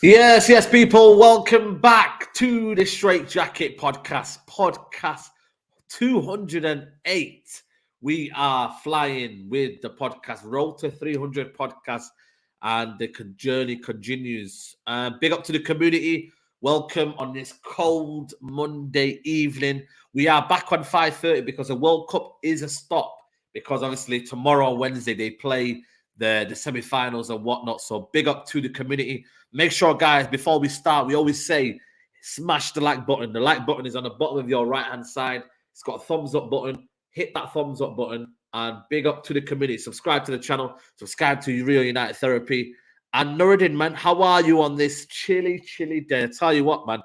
Yes, people. Welcome back to the Straightjacket podcast 208. We are flying with the podcast Road to 300 podcast, and the journey continues. Big up to the community. Welcome on this cold Monday evening. We are back on 5:30 because the World Cup is a stop. Because obviously tomorrow, Wednesday, they play the semi-finals and whatnot. So big up to the community. Make sure, guys, before we start, we always say smash the like button. The like button is on the bottom of your right-hand side. It's got a thumbs up button. Hit that thumbs up button and big up to the community. Subscribe to the channel. Subscribe to Real United Therapy. And Nuruddin, man, how are you on this chilly day? I tell you what, man,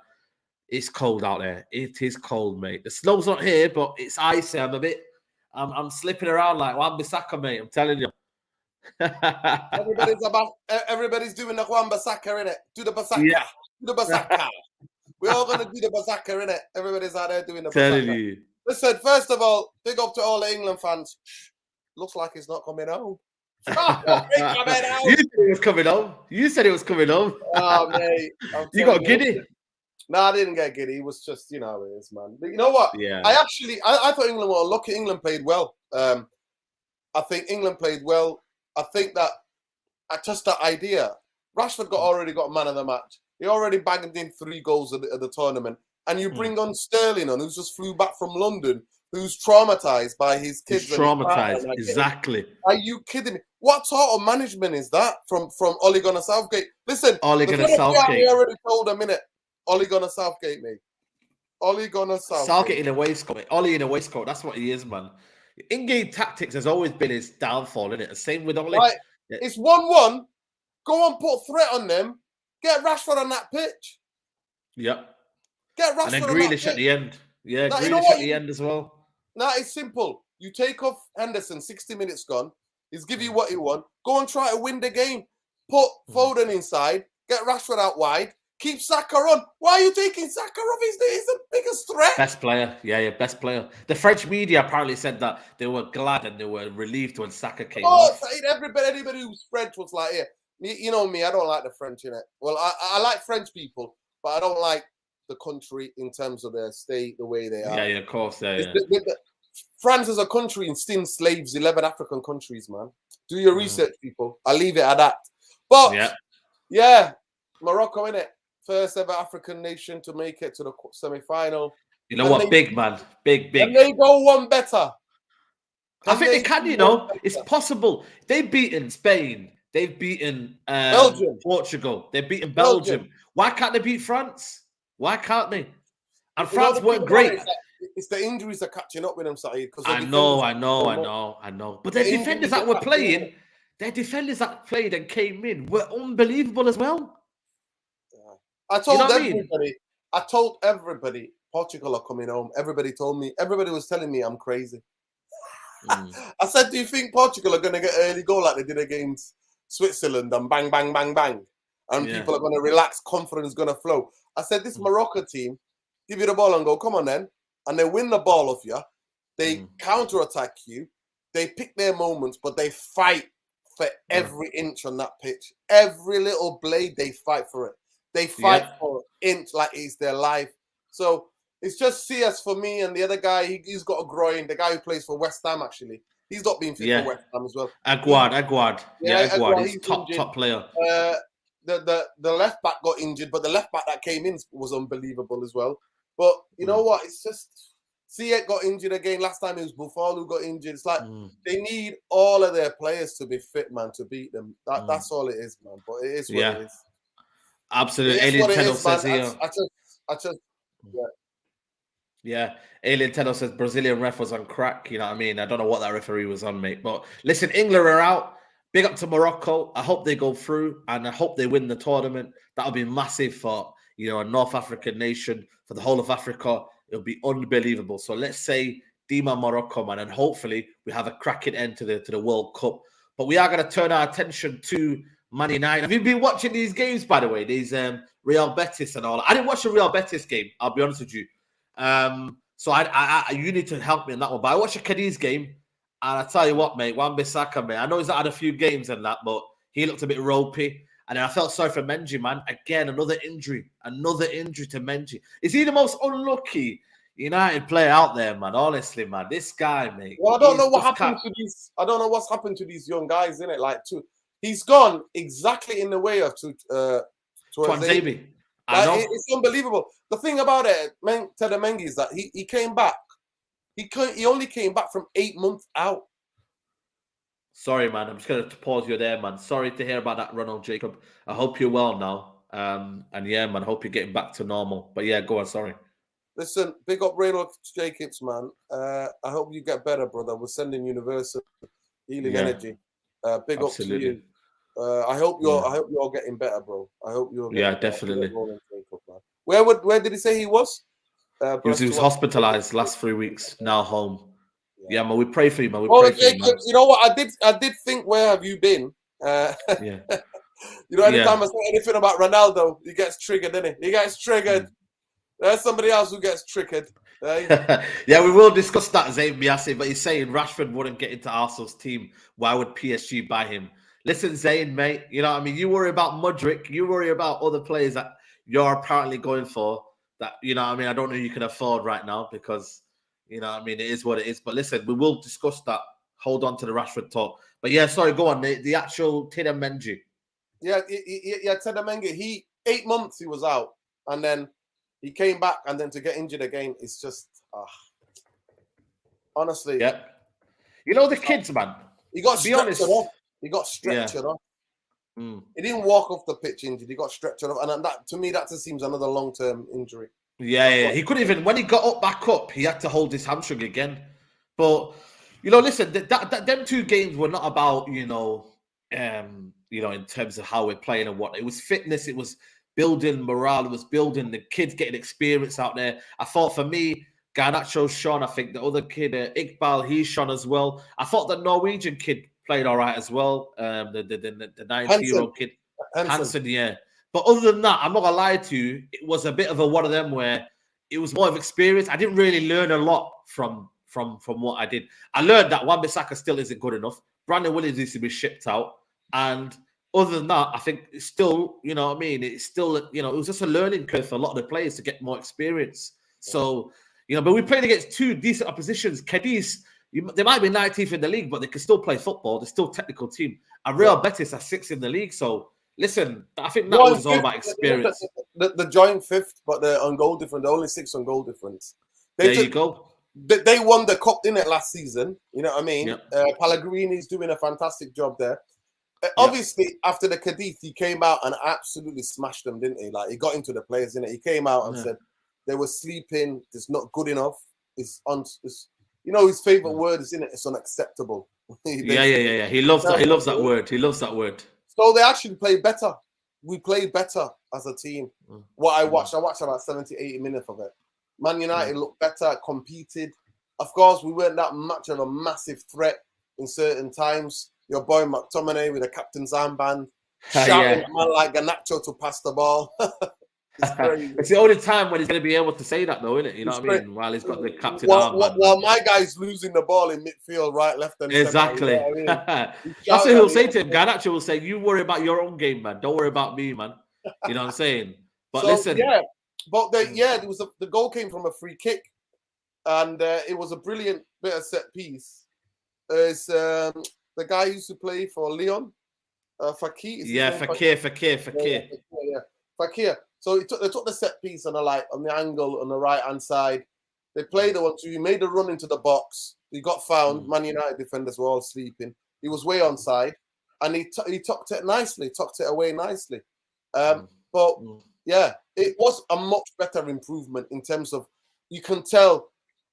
it's cold out there. It is cold, mate. The snow's not here, but it's icy. I'm slipping around like Wan-Bissaka, mate. I'm telling you. Everybody's doing the Wan-Bissaka, innit? Do the Bissaka. Yeah. Do the Bissaka. We're all going to do the Bissaka, innit? Everybody's out there doing the Telling Bissaka. you. Listen, first of all, big up to all the England fans. Looks like it's not coming home. You said it was coming home. Oh, mate. You got giddy? No, I didn't get giddy. It was just, you know how it is, man. But you know what? Yeah. I thought England were lucky. England played well. I think England played well. I think that just that idea. Rashford already got man of the match. He already bagged in 3 goals at the tournament. And you bring on Sterling who's just flew back from London, who's traumatized by his kids. He's traumatized, exactly. Are you kidding me? What sort of management is that from Ole Gunnar Southgate? Listen, Ole Gunnar Southgate. I already told a minute. Ole Gunnar Southgate, mate. Ole Gunnar Southgate. Southgate in a waistcoat. Ole in a waistcoat. That's what he is, man. In-game tactics has always been his downfall, isn't it? The same with Ole. Right. Yeah. It's 1-1. Go on, put threat on them. Get Rashford on that pitch. Yep. Get Rashford and then on Grealish that at the end. Yeah, now, Grealish at the end as well. Now, it's simple. You take off Henderson, 60 minutes gone. He's give you what you want. Go and try to win the game. Put Foden inside. Get Rashford out wide. Keep Saka on. Why are you taking Saka off? He's the biggest threat. Best player. Yeah, best player. The French media apparently said that they were glad and they were relieved when Saka came off. Anybody who's French was like, yeah, you know me, I don't like the French, innit? Well, I like French people, but I don't like the country in terms of their state, the way they are. Yeah, of course. Yeah. France is a country and still slaves 11 African countries, man. Do your research, people. I'll leave it at that. But, yeah, Morocco, innit? First ever African nation to make it to the semi-final. You know what? Big, man. Big. And they go one better. I think they can, you know. It's possible. They've beaten Spain. They've beaten Belgium. Portugal. They've beaten Belgium. Why can't they beat France? Why can't they? And France weren't great. It's the injuries are catching up with them, Saeed. I know. But their defenders that were playing, their defenders that played and came in were unbelievable as well. I told everybody Portugal are coming home. Everybody was telling me I'm crazy. I said, do you think Portugal are going to get an early goal like they did against Switzerland and bang, bang, bang, bang? And people are going to relax, confidence is going to flow. I said, this Morocco team, give you the ball and go, come on then. And they win the ball off you. They counter-attack you. They pick their moments, but they fight for every inch on that pitch. Every little blade, they fight for it. They fight for an inch like it's their life. So it's just CS for me and the other guy. He's got a groin. The guy who plays for West Ham, actually. He's not being fit for West Ham as well. Aguard. Yeah, Aguard. He's top player. The left back got injured, but the left back that came in was unbelievable as well. But you know what? It's just Ziyech got injured again. Last time it was Buffon who got injured. It's like they need all of their players to be fit, man, to beat them. That's all it is, man. But it is what it is. Absolutely. Alien Tenno says here. Alien Tenno says Brazilian ref was on crack. You know what I mean? I don't know what that referee was on, mate. But listen, England are out. Big up to Morocco. I hope they go through and I hope they win the tournament. That'll be massive for, you know, a North African nation, for the whole of Africa. It'll be unbelievable. So let's say Dima Morocco, man, and hopefully we have a cracking end to the World Cup. But we are going to turn our attention to Man United. Have you been watching these games, by the way? These Real Betis and all. I didn't watch the Real Betis game, I'll be honest with you. So you need to help me on that one. But I watched a Cadiz game, and I tell you what, mate, Wan-Bissaka, mate, I know he's had a few games and that, but he looked a bit ropey. And then I felt sorry for Menji, man. Again, another injury to Menji. Is he the most unlucky United player out there, man? Honestly, man, this guy, mate. Well, I don't know what happened to these. I don't know what's happened to these young guys, innit? Like, he's gone exactly in the way of Tuanzebe. It's unbelievable. The thing about it, Tedamengi, is that he came back. He only came back from 8 months out. Sorry, man. I'm just going to pause you there, man. Sorry to hear about that, Ronald Jacob. I hope you're well now. And yeah, man, I hope you're getting back to normal. But yeah, go on. Sorry. Listen, big up Ronald Jacobs, man. I hope you get better, brother. We're sending universal healing energy. Big absolutely. up to you. I hope you're getting better, bro. I hope you're getting definitely. Better. Where did he say he was? He was hospitalized last 3 weeks. Now home. Yeah, man, we pray for you, man. Jacobs, you know what? I did think, where have you been? Yeah. You know, anytime I say anything about Ronaldo, he gets triggered, doesn't he? He gets triggered. There's somebody else who gets triggered. Yeah, we will discuss that, Zayn Biassi, but he's saying Rashford wouldn't get into Arsenal's team. Why would PSG buy him? Listen, Zayn, mate, you know what I mean? You worry about Mudryk. You worry about other players that you're apparently going for that, you know what I mean? I don't know you can afford right now because, you know what I mean? It is what it is. But listen, we will discuss that. Hold on to the Rashford talk. But yeah, sorry, go on. The actual Tedamengi. Yeah, Tedamengi. 8 months he was out. And then he came back, and then to get injured again, it's just honestly. Yeah. You know the kids, man. He got stretchered off. He got stretchered off. He didn't walk off the pitch injured. He got stretchered off, and that, to me, that just seems another long-term injury. Yeah. He couldn't even, when he got back up, he had to hold his hamstring again. But you know, listen, them 2 games were not about in terms of how we're playing and what. It was fitness. It was building morale. It was building the kids getting experience out there. I thought for me, Garnacho shone. I think the other kid, Iqbal, he shone as well. I thought the Norwegian kid played all right as well. The 90-year-old kid, Hansen, yeah. But other than that, I'm not gonna lie to you. It was a bit of one of them where it was more of experience. I didn't really learn a lot from what I did. I learned that Wan-Bissaka still isn't good enough. Brandon Williams needs to be shipped out, and other than that, I think it's still, you know what I mean? It's still, it was just a learning curve for a lot of the players to get more experience. So, but we played against 2 decent oppositions. Cadiz, they might be 19th in the league, but they can still play football. They're still a technical team. And Real Betis are 6th in the league. So, listen, I think that was all about experience. The joint 5th, but they're on goal difference. They're only 6 on goal difference. You go. They won the cup, didn't it, last season? You know what I mean? Yep. Pellegrini's doing a fantastic job there. Obviously, after the Cadiz, he came out and absolutely smashed them, didn't he? Like, he got into the players, didn't he? He came out and said they were sleeping. It's not good enough. His favorite word is, isn't it? It's unacceptable. Yeah. He loves that. He loves that word. He loves that word. So they actually played better. We played better as a team. What I watched about 70, 80 minutes of it. Man United looked better, competed. Of course, we weren't that much of a massive threat in certain times. Your boy McTominay with a captain's armband, shouting at man like Garnacho to pass the ball. It's the only time when he's going to be able to say that, though, isn't it? You know what I mean? While he's got the captain armband. While my guy's losing the ball in midfield, right, left, and exactly. Center, you know what I mean? That's what he'll say to him. Garnacho will say, "You worry about your own game, man. Don't worry about me, man." You know what I'm saying? But listen, the goal came from a free kick, and it was a brilliant bit of set piece. It's the guy who used to play for Lyon, Fakir. Fakir. So they took the set piece on the angle on the right hand side. They played the one, so he made a run into the box. He got found. Man United defenders were all sleeping. He was way onside, and he tucked it nicely, tucked it away nicely. But yeah, it was a much better improvement in terms of, you can tell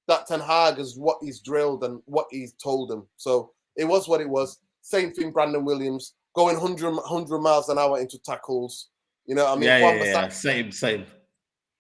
that Ten Hag is what he's drilled and what he's told them. So it was what it was. Same thing, Brandon Williams going 100 miles an hour into tackles. You know what I mean? Yeah. Same.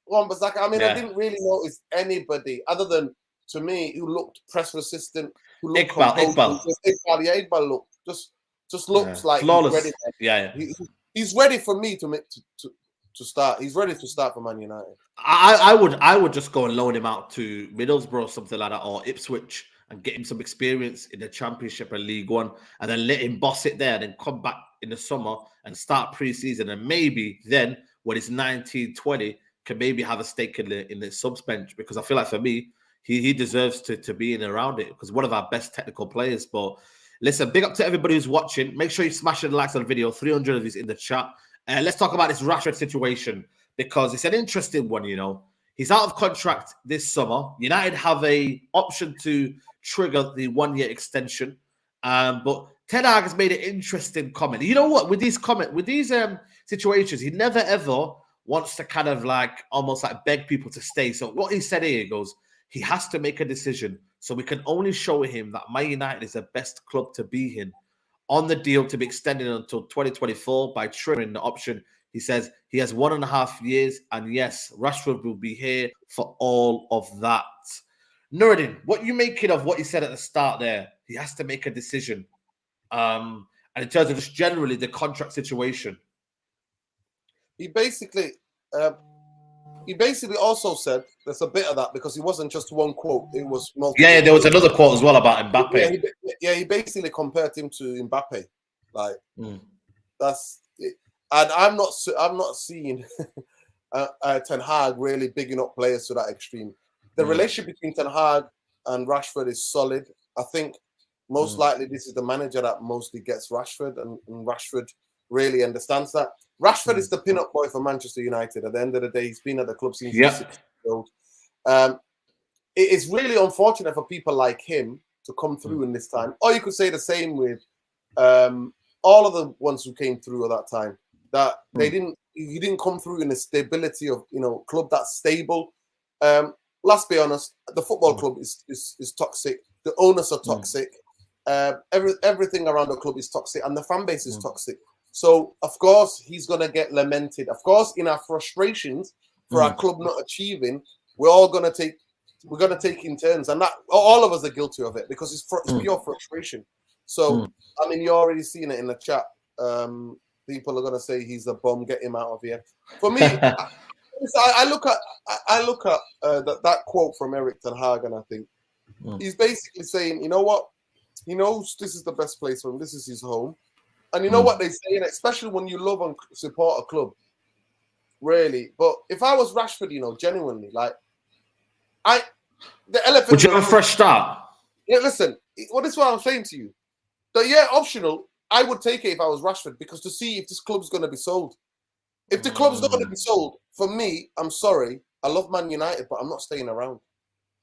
Wan-Bissaka, I mean, I didn't really notice anybody other than, to me, who looked press resistant, who looked Iqbal. Iqbal looked just looks like flawless. He's ready. He's ready for me to start. He's ready to start for Man United. I would just go and loan him out to Middlesbrough, something like that, or Ipswich, and get him some experience in the Championship and League One, and then let him boss it there, and then come back in the summer and start pre-season, and maybe then when it's 19, 20, can maybe have a stake in the subs bench, because I feel like for me, he deserves to be in and around it, because one of our best technical players. But listen, big up to everybody who's watching. Make sure you smash the likes on the video. 300 of these in the chat. Let's talk about this Rashford situation, because it's an interesting one, you know. He's out of contract this summer. United have a option to trigger the 1-year extension. But Ten Hag has made an interesting comment. You know what? With these situations, he never ever wants to kind of like almost like beg people to stay. So what he said here, he goes, he has to make a decision. So we can only show him that Man United is the best club to be in. On the deal to be extended until 2024 by triggering the option. He says he has 1.5 years, and yes, Rashford will be here for all of that. Nuruddin, what are you making of what he said at the start there? He has to make a decision. And in terms of just generally the contract situation. He basically also said, there's a bit of that, because it wasn't just one quote, it was multiple. Yeah, there was another quote as well about Mbappe. He basically compared him to Mbappe. Like, that's it. And I'm not seeing Ten Hag really bigging up players to that extreme. The relationship between Ten Hag and Rashford is solid. I think most likely this is the manager that mostly gets Rashford, and Rashford really understands that. Rashford is the pin-up boy for Manchester United. At the end of the day, he's been at the club since he was 6 years old. It is really unfortunate for people like him to come through in this time. Or you could say the same with all of the ones who came through at that time. That he didn't come through in the stability of, you know, club that's stable. Let's be honest, the football club is toxic. The owners are toxic. Everything around the club is toxic, and the fan base is toxic. So of course he's gonna get lamented. Of course, in our frustrations for our club not achieving, we're gonna take in turns, and that all of us are guilty of it, because it's pure frustration. So I mean, you're already seeing it in the chat. People are gonna say he's a bum. Get him out of here. For me, I look at that quote from Erik ten Hag, and I think he's basically saying, you know what, he knows this is the best place for him. This is his home, and you know what they say, and especially when you love and support a club, really. But if I was Rashford, you know, genuinely, like the elephant. Would you have a fresh start? Yeah, listen. What is what I'm saying to you? Optional. I would take it if I was Rashford, because to see if this club's going to be sold. If the club's not going to be sold, for me, I'm sorry. I love Man United, but I'm not staying around.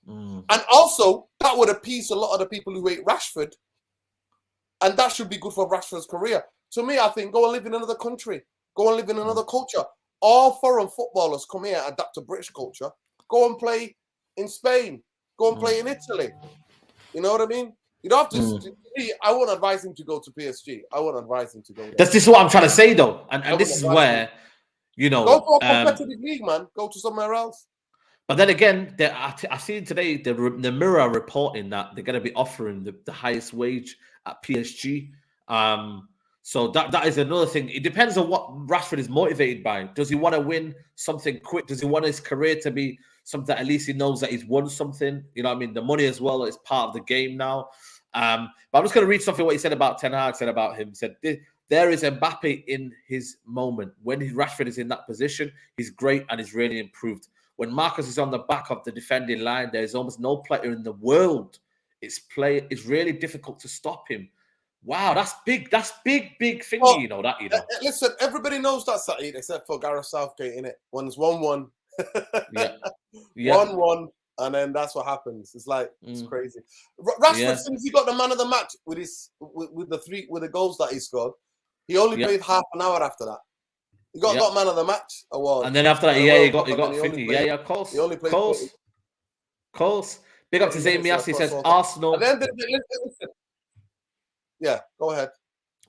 And also, that would appease a lot of the people who hate Rashford. And that should be good for Rashford's career. To me, I think go and live in another country. Go and live in another culture. All foreign footballers come here, adapt to British culture. Go and play in Spain. Go and play in Italy. You know what I mean? You don't have to. I wouldn't advise him to go to PSG. I wouldn't advise him to go there. This is what I'm trying to say, though, and this is where, you know, go to a competitive league, man. Go to somewhere else. But then again, I see today the Mirror reporting that they're going to be offering the highest wage at PSG. So that is another thing. It depends on what Rashford is motivated by. Does he want to win something quick? Does he want his career to be something that at least he knows that he's won something? You know what I mean? The money as well is part of the game now. But I'm just going to read something what he said about Ten Hag, said about him. He said, there is Mbappe in his moment. When Rashford is in that position, he's great and he's really improved. When Marcus is on the back of the defending line, there's almost no player in the world. It's really difficult to stop him. Wow, that's big. That's big thing, well, you know. Listen, everybody knows that, Saeed, except for Gareth Southgate, innit? One's 1-1. Yeah. 1-1. And then that's what happens. It's like it's crazy. Rashford, since he got the man of the match with the goals that he scored, he only played half an hour after that. He got man of the match award. And then after that, he got 50. Of course. He only played course. Big up to Zayn Mias. He says Arsenal. Yeah, go ahead.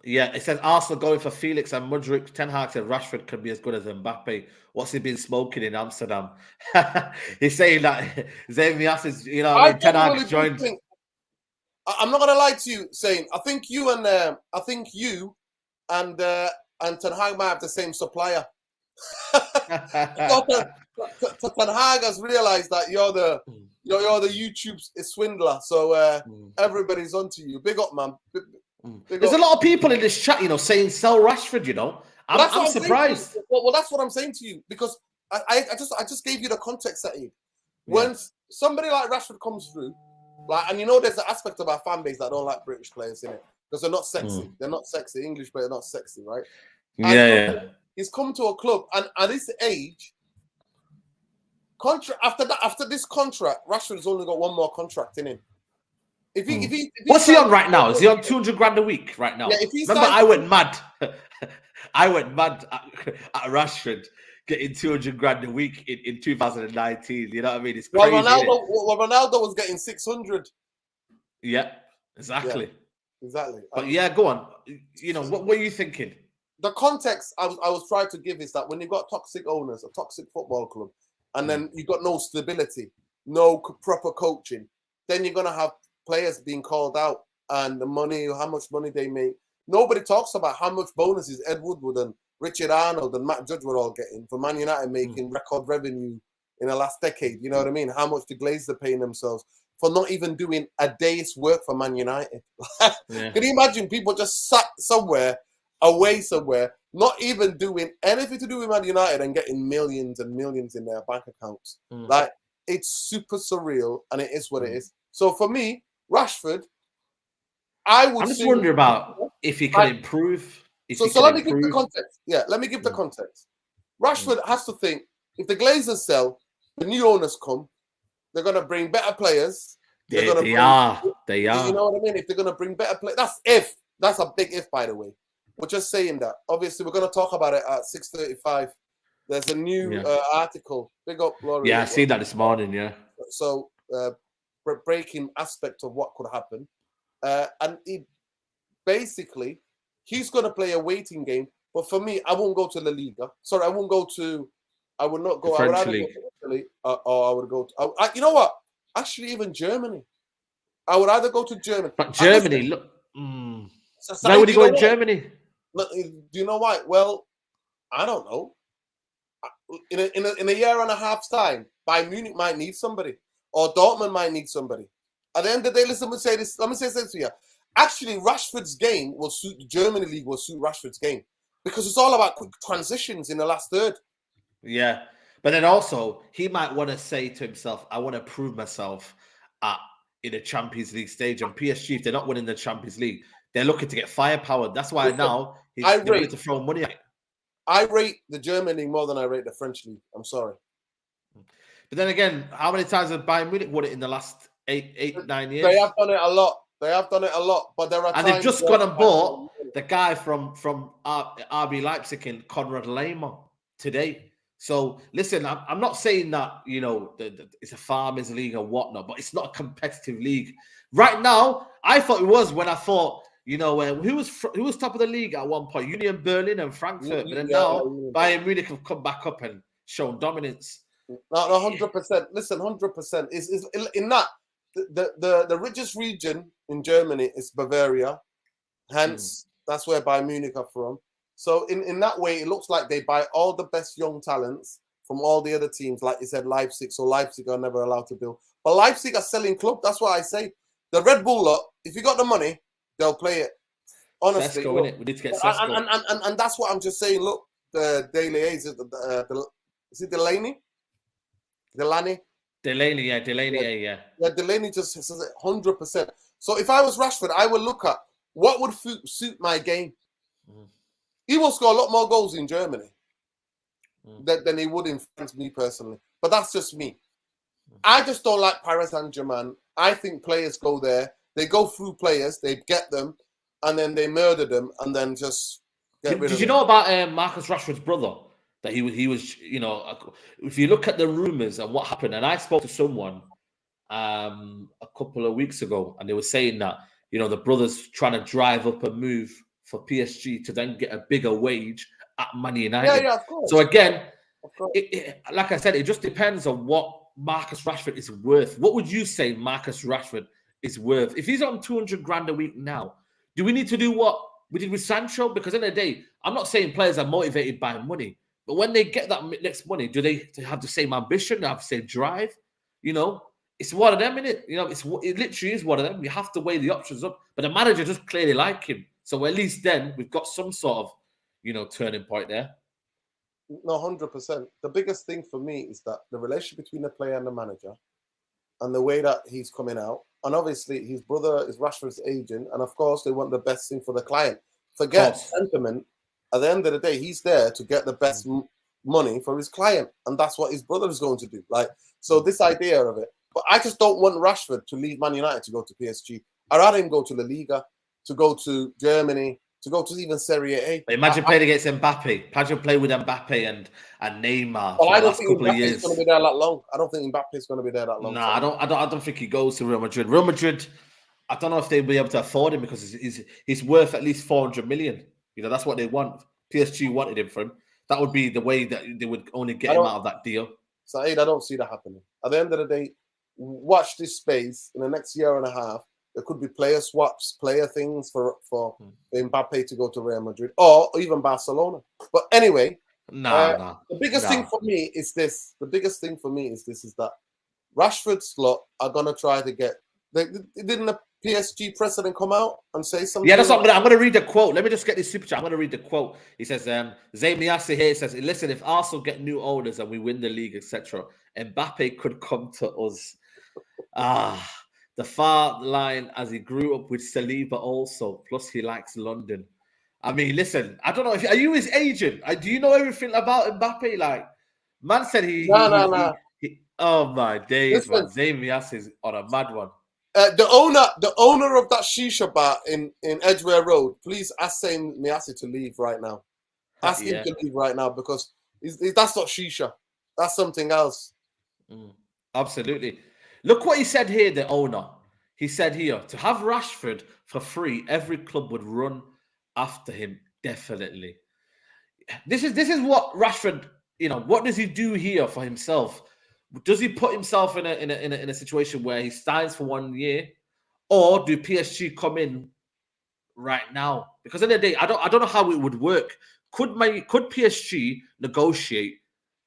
Yeah, it says Arsenal going for Felix and Mudryk. Ten Hag said Rashford could be as good as Mbappe. What's he been smoking in Amsterdam? He's saying that Zayn Mias is, you know, Ten Hag joined. I'm not gonna lie to you, saying I think you and Ten Hag might have the same supplier. Ten Hag has realized that you're the YouTube swindler, so everybody's onto you. Big up, man. There's a lot of people in this chat, saying sell Rashford. I'm surprised. Well, that's what I'm saying to you, because I just gave you the context that when somebody like Rashford comes through, and there's an aspect of our fan base that don't like British players in it because they're not sexy. They're not sexy. English players are not sexy, right? He's come to a club, and at this age, after this contract, Rashford's only got one more contract in him. If he what's he on right now? Is he on 200 grand a week right now? Yeah, remember, I went mad. I went mad at Rashford getting 200 grand a week in 2019. You know what I mean? It's crazy. Ronaldo was getting 600. Yeah, exactly. Yeah, exactly. But go on. What were you thinking? The context I was trying to give is that when you've got toxic owners, a toxic football club, and then you've got no stability, no proper coaching, then you're gonna have players being called out, and the money, how much money they make. Nobody talks about how much bonuses Ed Woodward and Richard Arnold and Matt Judge were all getting for Man United, making record revenue in the last decade. You know what I mean? How much the Glazers are paying themselves for not even doing a day's work for Man United. Can you imagine people just sat away somewhere, not even doing anything to do with Man United and getting millions and millions in their bank accounts? It's super surreal, and it is what it is. So for me, Rashford, I'm just wondering about if he can improve. So let me give the context. Yeah, let me give the context. Rashford has to think, if the Glazers sell, the new owners come, they're going to bring better players. They are. You know what I mean? If they're going to bring better players, that's a big if, by the way. We're just saying that. Obviously, we're going to talk about it at 6:35. There's a new article. Big up, Laurie. Yeah, I seen that this morning. Yeah. So, breaking aspect of what could happen, and he's going to play a waiting game. But for me, I won't go to La Liga. Sorry, I won't go to. I would not go. I would either go to Italy, or I would go to. You know what? Actually, even Germany. I would either go to Germany. But Germany, look. Why would you go in Germany? Do you know why? Well, I don't know. In a year and a half's time, Bayern Munich might need somebody, or Dortmund might need somebody. At the end of the day, listen, let me say this to you. Actually, Rashford's game will suit the German league. Will suit Rashford's game because it's all about quick transitions in the last third. Yeah, but then also he might want to say to himself, "I want to prove myself in the Champions League stage." And PSG, if they're not winning the Champions League, they're looking to get firepower. That's why now he's ready to throw money at it. I rate the German league more than I rate the French league. I'm sorry. But then again, how many times have Bayern Munich won it in the last 9 years? They have done it a lot. But there are and they've just gone and bought the guy from RB Leipzig in Konrad Lehmann today. So listen, I'm not saying that it's a farmers league or whatnot, but it's not a competitive league right now. I thought it was when I thought who was top of the league at one point, Union Berlin and Frankfurt, but then now Bayern Munich have come back up and shown dominance. No, 100%. Listen, 100% is in that. The richest region in Germany is Bavaria, hence that's where Bayern Munich are from. So in that way, it looks like they buy all the best young talents from all the other teams, like you said, Leipzig. So Leipzig are never allowed to build, but Leipzig are selling club. That's what I say. The Red Bull lot, if you got the money, they'll play it. Honestly, Sesko, innit? We need to get Sesko. And that's what I'm just saying. Look, the Delaney, is it Delaney? Delaney, yeah. Yeah, Delaney just says it 100%. So if I was Rashford, I would look at what would suit my game. He will score a lot more goals in Germany than he would in France, me personally. But that's just me. I just don't like Paris Saint-Germain. I think players go there. They go through players, they get them, and then they murder them, and then just get rid of them. Did you know about Marcus Rashford's brother? That he was, if you look at the rumors and what happened, and I spoke to someone a couple of weeks ago, and they were saying that, the brother's trying to drive up a move for PSG to then get a bigger wage at Man United. Yeah, of course. So again, like I said, it just depends on what Marcus Rashford is worth. What would you say Marcus Rashford is worth? If he's on 200 grand a week now, do we need to do what we did with Sancho? Because at the end of the day, I'm not saying players are motivated by money, but when they get that next money, do they have the same ambition, have the same drive? it's one of them, isn't it? It literally is one of them. We have to weigh the options up. But the manager just clearly like him. So at least then we've got some sort of, turning point there. No, 100%. The biggest thing for me is that the relationship between the player and the manager and the way that he's coming out. And obviously his brother is Rashford's agent. And of course they want the best thing for the client. Forget sentiment. At the end of the day, he's there to get the best money for his client. And that's what his brother is going to do. So this idea of it. But I just don't want Rashford to leave Man United to go to PSG. I'd rather him go to La Liga, to go to Germany, to go to even Serie A. Imagine playing against Mbappe. Imagine playing with Mbappe and Neymar for the last couple of years. Mbappe's going to be there that long. I don't think Mbappe's going to be there that long. No, I don't think he goes to Real Madrid. Real Madrid, I don't know if they'll be able to afford him because he's worth at least 400 million. That's what they want. PSG wanted him for him. That would be the way that they would only get him out of that deal. Saeed, I don't see that happening. At the end of the day, watch this space. In the next year and a half, there could be player swaps, player things for Mbappe to go to Real Madrid or even Barcelona. But anyway, the biggest thing for me is this. The biggest thing for me is this: is that Rashford's lot are gonna try to get. Didn't the PSG president come out and say something? Yeah, that's what I'm gonna read the quote. Let me just get this super chat. I'm gonna read the quote. He says, Zayn Miassi here says, listen, if Arsenal get new owners and we win the league, etc., Mbappe could come to us. The far line as he grew up with Saliba also. Plus, he likes London. I mean, listen, I don't know. Are you his agent? Do you know everything about Mbappe? Like, man said No. Oh my days, man. Zayn Miassi is on a mad one. The owner of that shisha bar in Edgware Road, please ask Zayn Miassi to leave right now. Ask him to leave right now because that's not shisha. That's something else. Absolutely. Look what he said here, the owner. He said here, to have Rashford for free, every club would run after him, definitely. This is what Rashford, what does he do here for himself? Does he put himself in a situation where he signs for 1 year? Or do PSG come in right now? Because at the end of the day, I don't know how it would work. Could PSG negotiate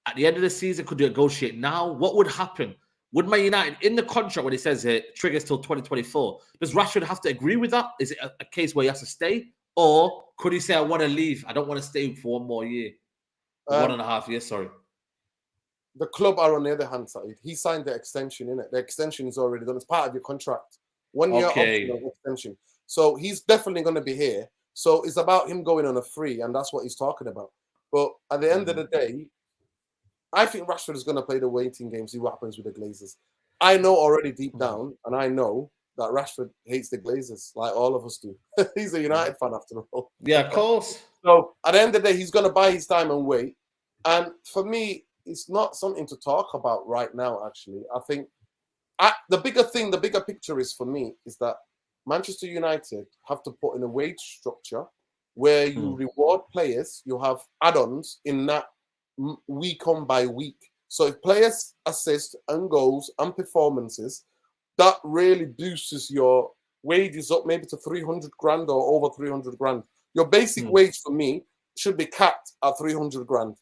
at the end of the season? Could they negotiate now? What would happen? Would Man United, in the contract when it says it triggers till 2024, does Rashford have to agree with that? Is it a case where he has to stay? Or could he say, I want to leave. I don't want to stay for 1 more year. 1.5 years, sorry. The club are on the other hand side. He signed the extension, innit? The extension is already done. It's part of your contract. 1 year optional extension. So he's definitely going to be here. So it's about him going on a free, and that's what he's talking about. But at the end of the day, I think Rashford is going to play the waiting game, see what happens with the Glazers. I know already deep down, and I know that Rashford hates the Glazers, like all of us do. He's a United fan after all. Yeah, of course. So at the end of the day, he's going to buy his time and wait. And for me, it's not something to talk about right now, actually. I think the bigger picture is for me is that Manchester United have to put in a wage structure where you reward players, you have add-ons in that week on by week. So if players assist and goals and performances, that really boosts your wages up maybe to 300 grand or over 300 grand. Your basic wage for me should be capped at 300 grand.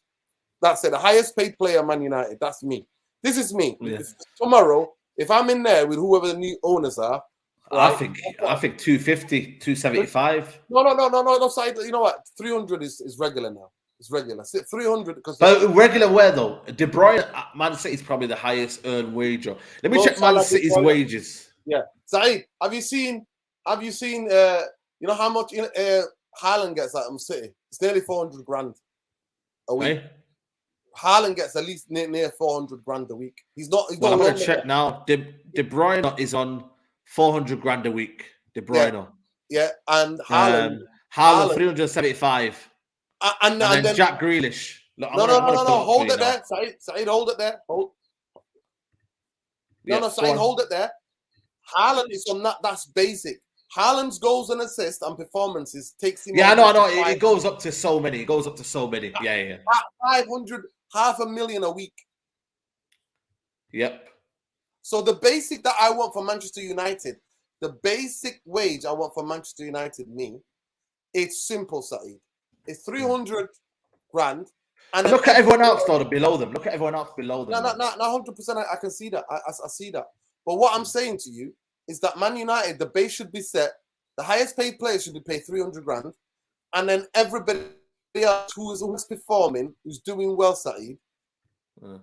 That's it. The highest paid player, Man United. That's me. This is me. Yeah. Tomorrow, if I'm in there with whoever the new owners are, right, I think 250, 275. No. Side. You know what? 300 is regular now. It's regular. 300 because. But regular where though? De Bruyne, Man City is probably the highest earned wager. Let me check Man City's wages. Yeah, Saeed, have you seen? You know how much Haaland gets at City? It's nearly 400 grand a week. Hey? Haaland gets at least near 400 grand a week. He's not. I'm going to check now. De Bruyne is on 400 grand a week. De Bruyne. Yeah, and Haaland 375. And then Jack Grealish. Look, no. Hold it there, Saeed. Hold it there. Saeed, hold it there. Haaland is on that. That's basic. Haaland's goals and assists and performances takes him. Yeah, I know. It goes up to so many. Yeah. 500, 500,000 a week. Yep. So the basic that I want for Manchester United, the basic wage I want for Manchester United, it's simple, Saeed. It's 300 grand. And look at everyone else though below them. No, 100%. I can see that. I see that. But what I'm saying to you is that Man United, the base should be set. The highest paid player should be paid 300 grand. And then everybody else who's performing, who's doing well, Saeed,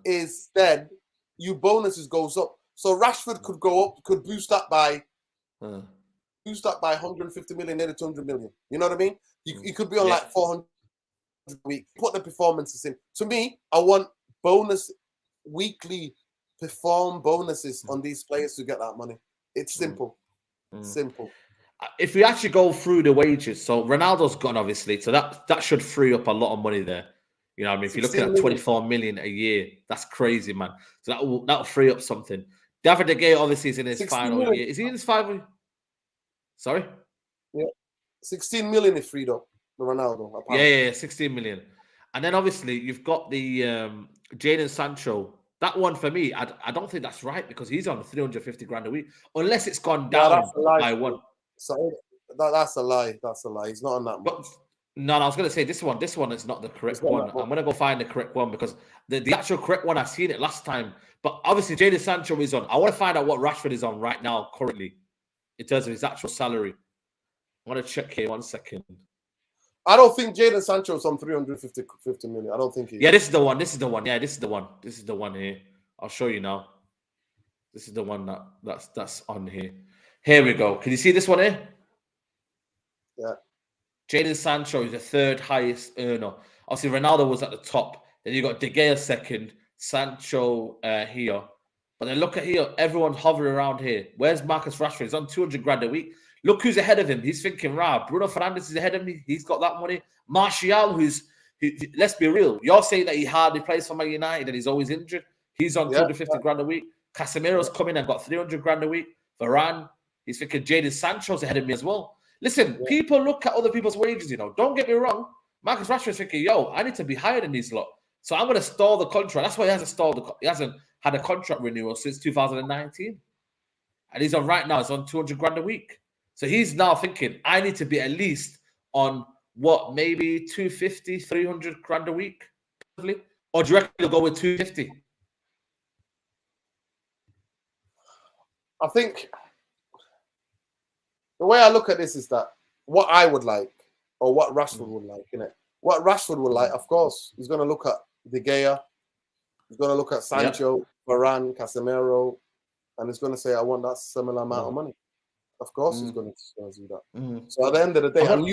is then your bonuses goes up. So Rashford could go up, could boost that by 150 million, nearly 200 million. You know what I mean? You could be on like 400 a week. Put the performances in. To me, I want weekly bonuses on these players to get that money. It's simple. Simple. If we actually go through the wages, so Ronaldo's gone, obviously, so that should free up a lot of money there. You know what I mean? If you're looking at 24 million a year, that's crazy, man. So that'll free up something. David De Gea obviously is in his final year. Is he in his final? Sorry? Yeah. 16 million is freed up, the Ronaldo. Apparently. Yeah, 16 million. And then obviously you've got the Jadon Sancho. That one for me, I don't think that's right because he's on 350 grand a week, unless it's gone down by one. So that's a lie. That's a lie. He's not on that much. No, I was going to say this one is not the correct one. I'm going to go find the correct one because the actual correct one, I've seen it last time. But obviously, Jadon Sancho is on. I want to find out what Rashford is on right now, currently, in terms of his actual salary. I want to check here 1 second. I don't think Jadon Sancho is on 350 million. I don't think he is. Yeah, this is the one. This is the one. Yeah, this is the one. This is the one here. I'll show you now. This is the one that's on here. Here we go. Can you see this one here? Yeah. Jadon Sancho is the third highest earner. Obviously, Ronaldo was at the top. Then you got De Gea second, Sancho here. But then look at here, everyone's hovering around here. Where's Marcus Rashford? He's on 200 grand a week. Look who's ahead of him. He's thinking, Bruno Fernandes is ahead of me. He's got that money. Martial, let's be real. You're saying that he hardly plays for Man United and he's always injured. He's on 250 grand a week. Casemiro's coming and got 300 grand a week. Varane, he's thinking Jadon Sancho's ahead of me as well. Listen, people look at other people's wages, you know. Don't get me wrong. Marcus Rashford's thinking, I need to be higher than these lot. So I'm going to stall the contract. That's why he hasn't had a contract renewal since 2019. And he's on right now, it's on 200 grand a week. So he's now thinking, I need to be at least on what, maybe 250, 300 grand a week? Or do you reckon he'll go with 250? I think the way I look at this is that what I would like, or what Rashford would like, innit? What Rashford would like, of course, he's going to look at De Gea, he's going to look at Sancho, Varane, Casemiro, and he's going to say, I want that similar amount of money. Of course, he's going to do that. So at the end of the day, and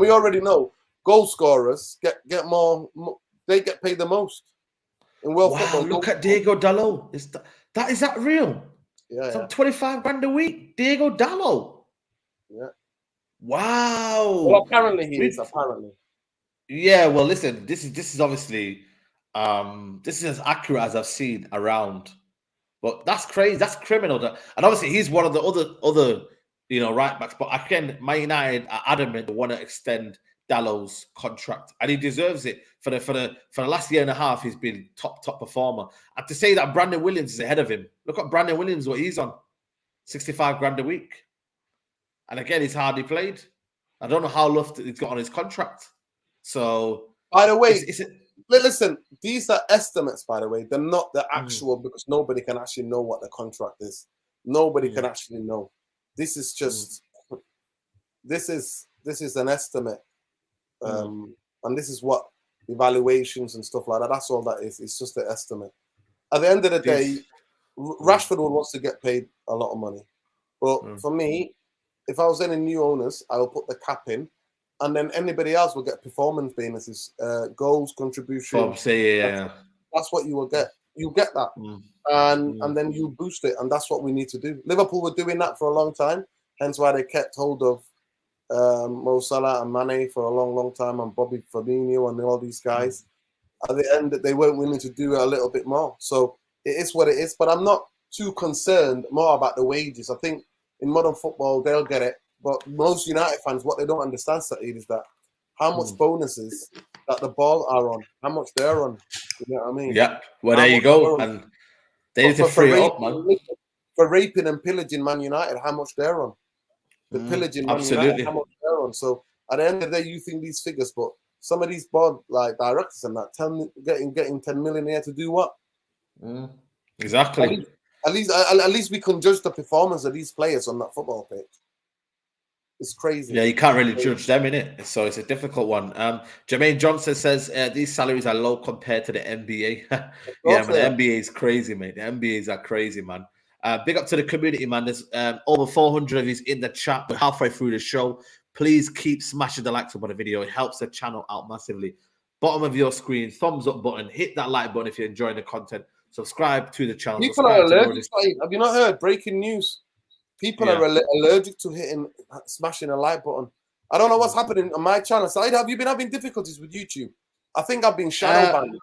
we already know goal scorers get more. They get paid the most in world football. Look at Diego Dalot. Is that real? Yeah, it's 25 grand a week. Diego Dalot. Yeah. Wow. Well, apparently he is. Apparently. Yeah. Well, listen. This is obviously this is as accurate as I've seen around. But that's crazy. That's criminal. And obviously, he's one of the other right backs. But again, Man United are adamant they want to extend Dalot's contract, and he deserves it for the last year and a half. He's been top performer. And to say that Brandon Williams is ahead of him, look at Brandon Williams, what he's on, 65 grand a week. And again, he's hardly played. I don't know how long he's got on his contract. So, by the way, listen, these are estimates, by the way. They're not the actual because nobody can actually know what the contract is. Nobody can actually know. This is just this is an estimate. And this is what evaluations and stuff like that. That's all that is. It's just an estimate. At the end of the day, Rashford would want to get paid a lot of money. But for me, if I was any new owners, I will put the cap in. And then anybody else will get performance bonuses, goals, contributions. That's what you will get. You get that, and then you boost it, and that's what we need to do. Liverpool were doing that for a long time, hence why they kept hold of Mo Salah and Mane for a long time, and Bobby Firmino and all these guys. At the end, they weren't willing to do it a little bit more. So it is what it is. But I'm not too concerned more about the wages. I think in modern football they'll get it. But most United fans, what they don't understand, Saeed, is that how much bonuses that the ball are on, how much they're on. You know what I mean? Yeah. Well, there you go. And they need to free it up, man. For raping and pillaging Man United, how much they're on. The pillaging Man United, how much they're on. So at the end of the day, you think these figures, but some of these board directors and that getting 10 million here to do what? Exactly. At least we can judge the performance of these players on that football pitch. It's crazy. Yeah, you can't really judge them, innit? So it's a difficult one. Jermaine Johnson says these salaries are low compared to the NBA. Yeah, man, the NBA is crazy, mate. The NBAs are crazy, man. Big up to the community, man. There's over 400 of you in the chat. We're halfway through the show. Please keep smashing the likes up on the video. It helps the channel out massively. Bottom of your screen, thumbs up button. Hit that like button if you're enjoying the content. Subscribe to the channel. People are allergic. Have you not heard breaking news? People are allergic to smashing a like button. I don't know what's happening on my channel. Said, have you been having difficulties with YouTube? I think I've been shadow banned.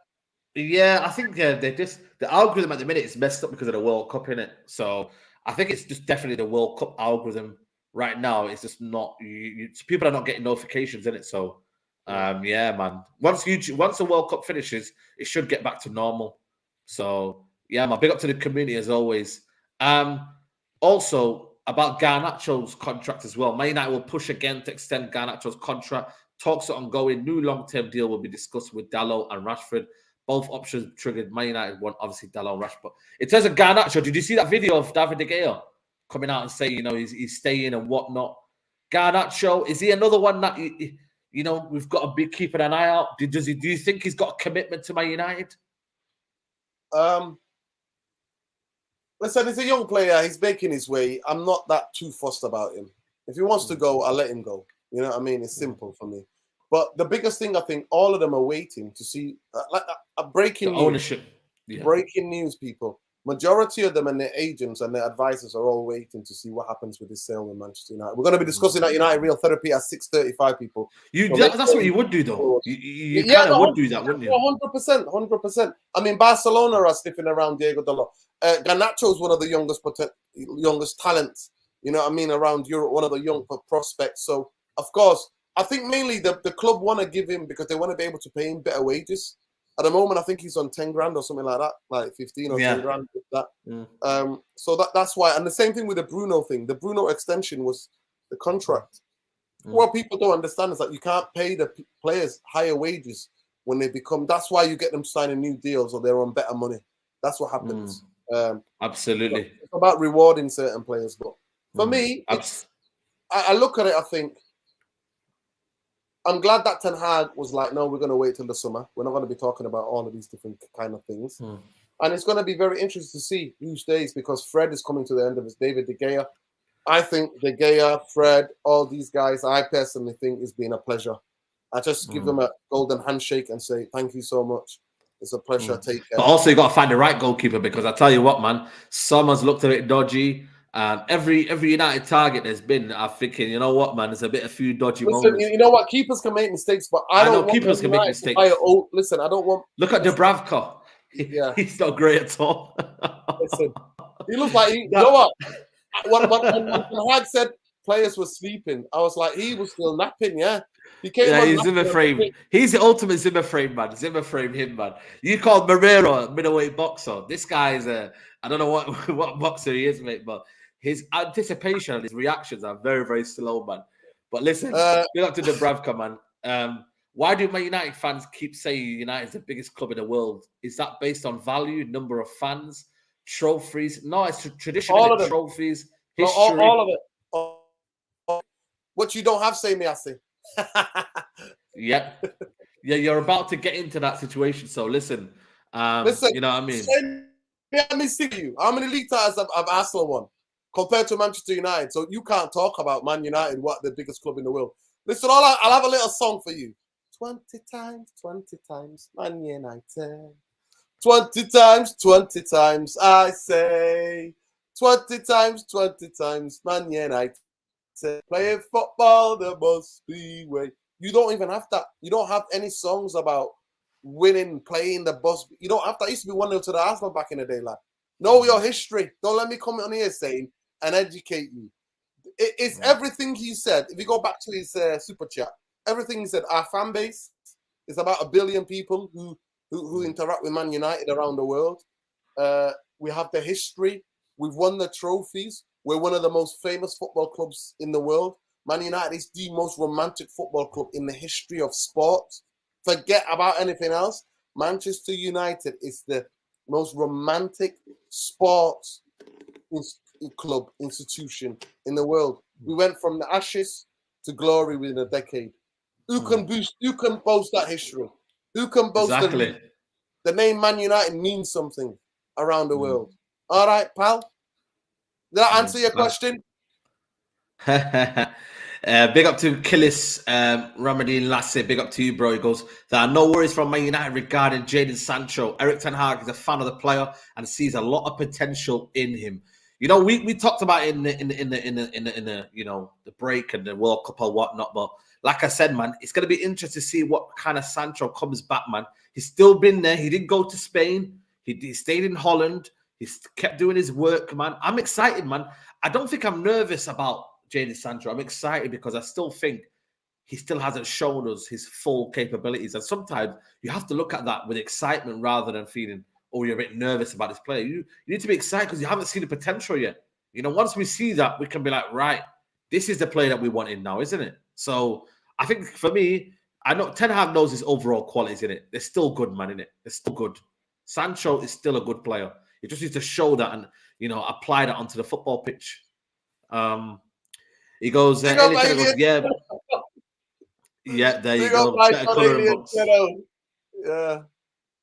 Yeah, I think the algorithm at the minute is messed up because of the World Cup, innit? So I think it's just definitely the World Cup algorithm right now. It's just not people are not getting notifications in it. So yeah, man. Once the World Cup finishes, it should get back to normal. So yeah, man. Big up to the community as always. Also about Garnacho's contract as well. Man United will push again to extend Garnacho's contract. Talks are ongoing. New long-term deal will be discussed with Dalot and Rashford. Both options triggered. Man United want obviously Dalot and Rashford. In terms of Garnacho, did you see that video of David De Gea coming out and saying, he's staying and whatnot? Garnacho, is he another one that we've got to be keeping an eye out? Do you think he's got a commitment to Man United? Listen, he's a young player. He's making his way. I'm not that too fussed about him. If he wants to go, I'll let him go. You know what I mean? It's simple for me. But the biggest thing, I think, all of them are waiting to see breaking news. Ownership. Yeah. Breaking news, people. Majority of them and their agents and their advisors are all waiting to see what happens with this sale with Manchester United. We're going to be discussing that United Real Therapy at 6:35, people. That's what you would do, though. You kind of would do that, wouldn't you? 100%. I mean, Barcelona are sniffing around Diego Dalot. Garnacho is one of the youngest talents, you know what I mean, around Europe, one of the young prospects. So, of course, I think mainly the club want to give him because they want to be able to pay him better wages. At the moment, I think he's on 10 grand or something like that, like 15 or 10 grand. Like that. So that's why. And the same thing with the Bruno thing. The Bruno extension was the contract. What people don't understand is that you can't pay the players higher wages when they become. That's why you get them signing new deals or they're on better money. That's what happens. Absolutely. It's about rewarding certain players. But for me, I look at it, I think, I'm glad that Ten Hag was like, no, we're going to wait till the summer. We're not going to be talking about all of these different kind of things. And it's going to be very interesting to see who stays because Fred is coming to the end of his David De Gea. I think De Gea, Fred, all these guys, I personally think it's been a pleasure. I just give them a golden handshake and say, thank you so much. It's a pleasure. Take care. But also, you got to find the right goalkeeper because I tell you what, man, Sommer's looked a bit dodgy. Every United target there's been, I'm thinking, you know what, man, there's a few dodgy moments. You know what, keepers can make mistakes, but I don't want keepers can make mistakes. Listen, I don't want. Look at Dubravka. Yeah, he's not great at all. Listen, he looks like you know what? When Hag said players were sleeping, I was like, he was still napping. Yeah, he's Zimmer frame. He's the ultimate Zimmer frame, man. Zimmer frame him, man. You call Marrero a middleweight boxer. This guy's I don't know what boxer he is, mate, but his anticipation and his reactions are very, very slow, man. But listen, big up to Dubravka, man. Why do Man United fans keep saying United is the biggest club in the world? Is that based on value, number of fans, trophies? No, it's traditional trophies, history. All of it. What you don't have, say me, I say. Yeah, you're about to get into that situation. So listen, you know what I mean? Let me see you. How many league titles have Arsenal won compared to Manchester United? So you can't talk about Man United, what the biggest club in the world. Listen, I'll have a little song for you. 20 times, Man United. 20 times, I say. 20 times, Man United. Playing football, there must be way. You don't even have that. You don't have any songs about winning, playing the bus. You don't have that. Used to be 1-0 to the Arsenal back in the day, lad. Know your history. Don't let me come on here saying and educate you. It's everything he said. If you go back to his super chat, everything he said, our fan base is about 1 billion people who interact with Man United around the world. We have the history. We've won the trophies. We're one of the most famous football clubs in the world. Man United is the most romantic football club in the history of sport. Forget about anything else. Manchester United is the most romantic sports club institution in the world. We went from the ashes to glory within a decade. Who can boast that history? Who can boast the name Man United means something around the world? All right, pal. Did that answer your question? Big up to Killis Ramadine Lassie. Big up to you, bro. He goes, there are no worries from Man United regarding Jadon Sancho. Eric Ten Hag is a fan of the player and sees a lot of potential in him. You know, we talked about it in the you know, the break and the World Cup or whatnot, but like I said, man, it's going to be interesting to see what kind of Sancho comes back, man. He's still been there. He didn't go to Spain. He stayed in Holland. He's kept doing his work, man. I'm excited, man. I don't think I'm nervous about Jadon Sancho. I'm excited because I still think he still hasn't shown us his full capabilities. And sometimes you have to look at that with excitement rather than feeling, oh, you're a bit nervous about this player. You need to be excited because you haven't seen the potential yet. You know, once we see that, we can be like, right, this is the player that we want in now, isn't it? So I think for me, I know Ten Hag knows his overall qualities in it. They're still good, man, in it. They're still good. Sancho is still a good player. He just needs to show that and, you know, apply that onto the football pitch. He goes, yeah, there you go. Better colouring books. Yeah.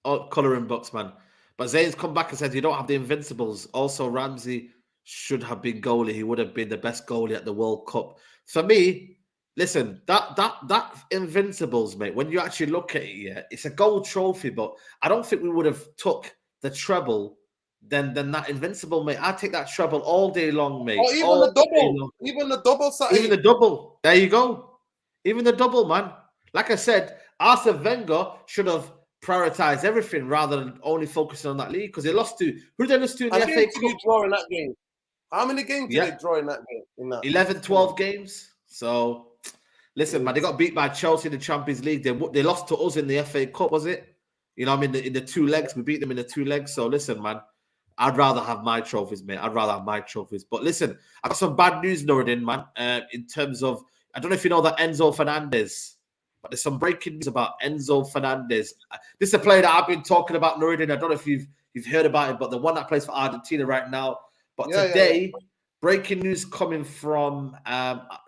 Oh, colouring books, man. But Zane's come back and said, you don't have the invincibles. Also, Ramsey should have been goalie. He would have been the best goalie at the World Cup. For me, listen, that invincibles, mate, when you actually look at it, yeah, it's a gold trophy, but I don't think we would have took the treble than that invincible, mate. I take that treble all day long, mate. Or even the double. Even the double. Even the double. There you go. Even the double, man. Like I said, Arsene Wenger should have prioritized everything rather than only focusing on that league because they lost to who they lost to in the FA Cup. You draw in that game? How many games did they draw in that game? 11, 12 games. So listen, man, they got beat by Chelsea in the Champions League. They lost to us in the FA Cup, was it? You know, I mean, in the 2 legs, we beat them in the 2 legs. So listen, man, I'd rather have my trophies, mate. I'd rather have my trophies. But listen, I got some bad news, Nuruddin, man. In terms of, I don't know if you know that Enzo Fernandez, but there's some breaking news about Enzo Fernandez. This is a player that I've been talking about, Nuruddin. I don't know if you've heard about it, but the one that plays for Argentina right now. But today, breaking news coming from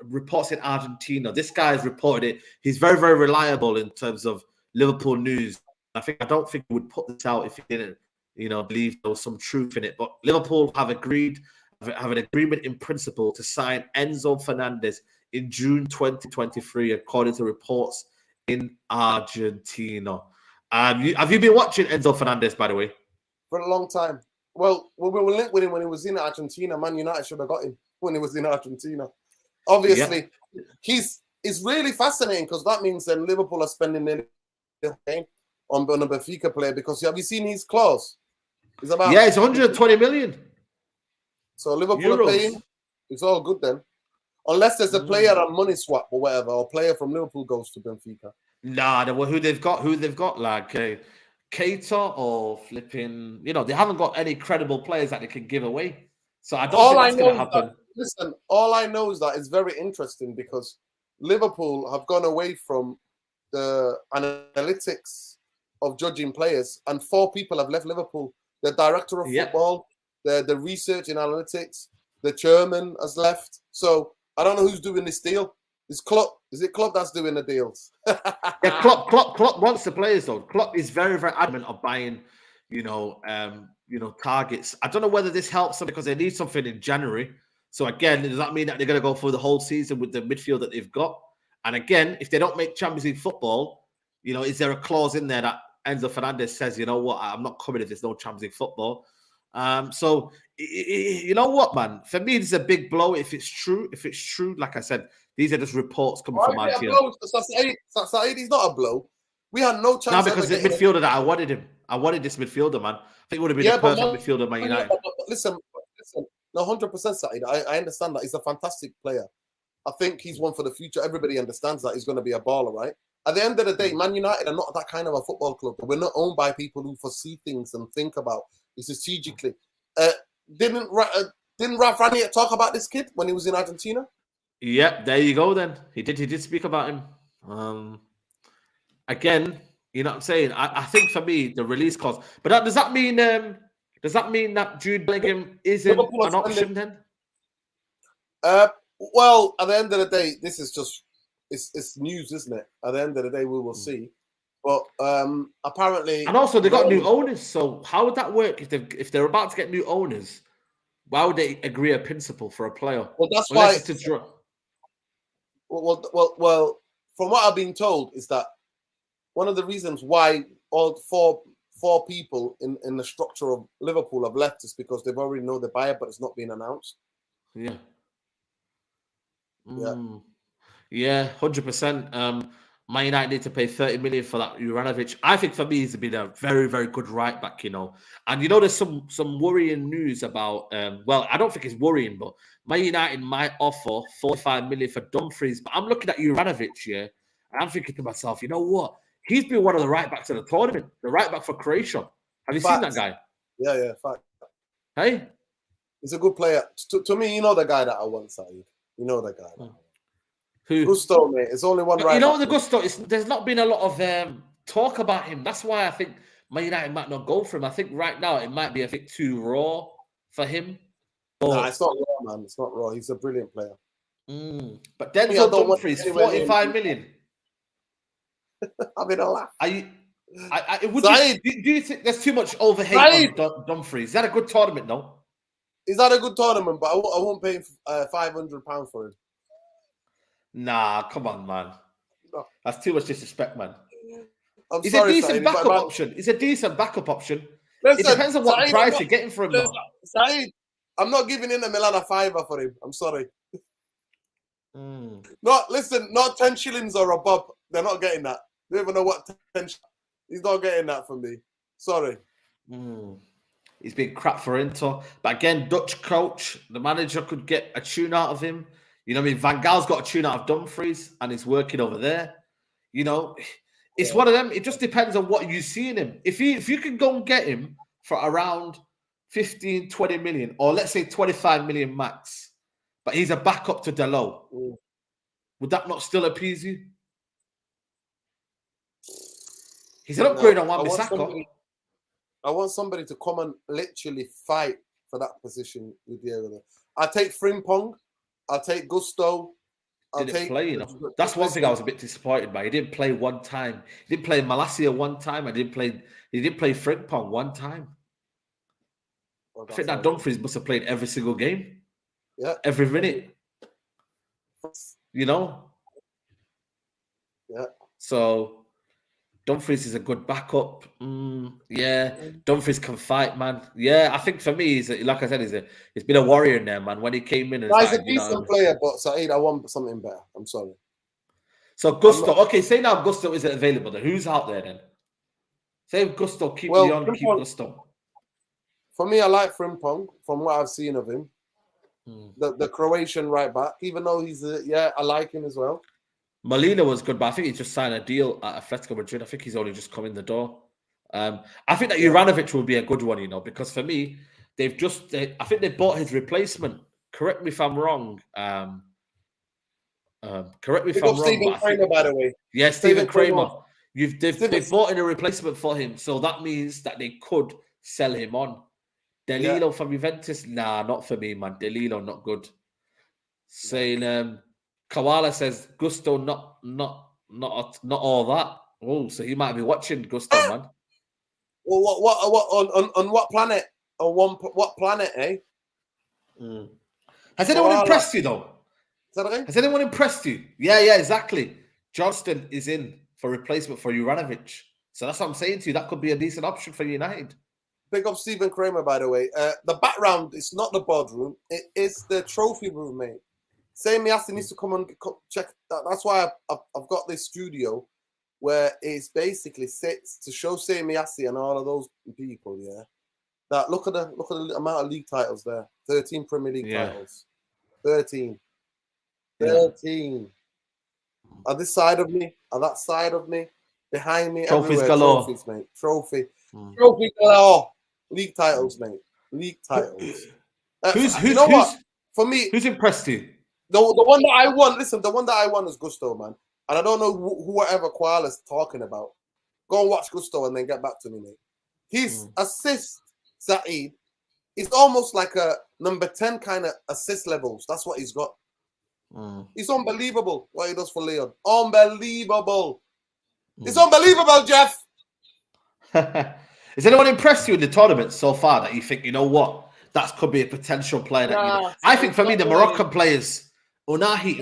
reports in Argentina. This guy has reported it. He's very, very reliable in terms of Liverpool news. I don't think he would put this out if he didn't, you know, believe there was some truth in it. But Liverpool have an agreement in principle to sign Enzo Fernandez in June 2023, according to reports in Argentina. Have you been watching Enzo Fernandez, by the way? For a long time. Well, we were linked with him when he was in Argentina. Man United should have got him when he was in Argentina. Obviously, it's really fascinating because that means then Liverpool are spending their game on a Benfica player because have you seen his clause? It's 120 million. So Liverpool are paying. It's all good then. Unless there's a player on money swap or whatever, or a player from Liverpool goes to Benfica. Nah, who they've got like Keita or flipping, you know, they haven't got any credible players that they can give away. So I don't think that's going to happen. Listen, all I know is that it's very interesting because Liverpool have gone away from the analytics of judging players, and 4 people have left Liverpool. The director of football, the research and analytics, the chairman has left. So I don't know who's doing this deal. Is it Klopp that's doing the deals? Yeah, Klopp wants the players though. Klopp is very, very adamant of buying, targets. I don't know whether this helps them because they need something in January. So again, does that mean that they're going to go for the whole season with the midfield that they've got? And again, if they don't make Champions League football, you know, is there a clause in there that Enzo Fernandez says, you know what, I'm not coming if there's no Champions League football? So you know what, man? For me, this is a big blow if it's true. If it's true, like I said, these are just reports coming from our team. He's not a blow. We had no chance. No, because the midfielder that I wanted him. I wanted this midfielder, man. I think it would have been the perfect midfielder, Man United. But listen, no, 100%, Saeed. I understand that. He's a fantastic player. I think he's one for the future. Everybody understands that he's going to be a baller, right? At the end of the day, Man United are not that kind of a football club. We're not owned by people who foresee things and think about it strategically. Didn't Ralph Ranieri talk about this kid when he was in Argentina? Yeah, there you go then. He did speak about him. Again, you know what I'm saying? I think for me, the release clause. But does that mean Does that mean that Jude Bellingham isn't an option then? Well, at the end of the day, this is just it's news, isn't it? At the end of the day, we will see. But apparently, and also they got new owners. So how would that work if they're about to get new owners? Why would they agree a principle for a player? Well, that's why. Well, from what I've been told is that one of the reasons why all four people in the structure of Liverpool have left is because they've already know the buyer, but it's not been announced. Yeah. Yeah, 100%. Man United need to pay 30 million for that Juranovic. I think for me, he's been a very, very good right back, you know. And you know, there's some worrying news about. Well, I don't think it's worrying, but Man United might offer 45 million for Dumfries. But I'm looking at Juranovic here, and I'm thinking to myself, you know what? He's been one of the right backs of the tournament, the right back for Croatia. Have you seen that guy? Yeah, fact. Hey, he's a good player. To me, you know the guy that I want, Saeed. You know the guy. Who? Gusto, mate. It's only one right. You know the Gusto. There's not been a lot of talk about him. That's why I think Man United might not go for him. I think right now it might be a bit too raw for him. Nah, it's not raw, man. It's not raw. He's a brilliant player. But Denzel Dumfries, 45 million. I mean, a laugh. Do you think there's too much overhate on Dumfries? Is that a good tournament, no? He's had a good tournament, but I won't pay £500 for him. Nah, come on, man. No. That's too much disrespect, man. He's a decent backup option. He's a decent backup option. Listen, it depends on what price you're getting for him. Saeed, I'm not giving Inter Milan a fiver for him. I'm sorry. Not 10 shillings or a bob. They're not getting that. They don't even know what 10 shillings. He's not getting that from me. Sorry. He's been crap for Inter. But again, Dutch coach, the manager could get a tune out of him. You know what I mean? Van Gaal's got a tune out of Dumfries and he's working over there. You know, it's one of them. It just depends on what you see in him. If you can go and get him for around 15, 20 million, or let's say 25 million max, but he's a backup to Dalot, would that not still appease you? He's an upgrade on Wan-Bissaka. I want somebody to come and literally fight for that position with Diego. I'll take Frimpong. I'll take Gusto. Didn't play, you know. That's one thing I was a bit disappointed by. He didn't play one time. He didn't play Malacia one time. He didn't play Frimpong one time. I think that Dumfries must have played every single game. Yeah. Every minute. You know? Yeah. So Dumfries is a good backup. Yeah, Dumfries can fight, man. Yeah, I think for me, like I said, he's been a warrior in there, man. When he came in, he's a decent player, but Saeed, I want something better. I'm sorry. So Gusto, okay, say now Gusto isn't available. Then who's out there then? Say Gusto, keep keep Gusto. For me, I like Frimpong from what I've seen of him. The Croatian right back, even though he's I like him as well. Molina was good, but I think he just signed a deal at Atletico Madrid. I think he's only just come in the door. I think that Juranovic will be a good one, you know, because for me, I think they bought his replacement. Correct me if I'm wrong. Correct me if I'm wrong. Stephen Kramer, by the way. Yeah, Stephen Kramer. They've bought in a replacement for him, so that means that they could sell him on. Delilo from Juventus, nah, not for me, man. Delilo, not good. Saying Koala says Gusto, not all that. Oh, so he might be watching Gusto, man. Well, what on what planet? On what planet, eh? Has anyone impressed you though? Has anyone impressed you? Yeah, exactly. Johnston is in for replacement for Juranovic. So that's what I'm saying to you. That could be a decent option for United. Pick up Stephen Kramer, by the way. The background is not the boardroom. It is the trophy room, mate. Sami Yassi needs to come and check that. That's why I've got this studio where it's basically sits to show Sami Yassi and all of those people, yeah. That look at the amount of league titles there. 13 Premier League titles. 13. 13. On this side of me, on that side of me, behind me, trophies galore. Trophies, mate. Trophy galore. League titles, mate. League titles. Who's for me? Who's impressed you? The one that I want. Listen, the one that I want is Gusto, man. And I don't know whoever Koala's talking about. Go and watch Gusto and then get back to me, mate. His assist Saeed, it's almost like a number 10 kind of assist levels. That's what he's got. It's unbelievable what he does for Leon. Unbelievable. It's unbelievable, Jeff. Has anyone impressed you in the tournament so far that you think, you know what, that could be a potential player? That I think for me, the Moroccan players, Unahi,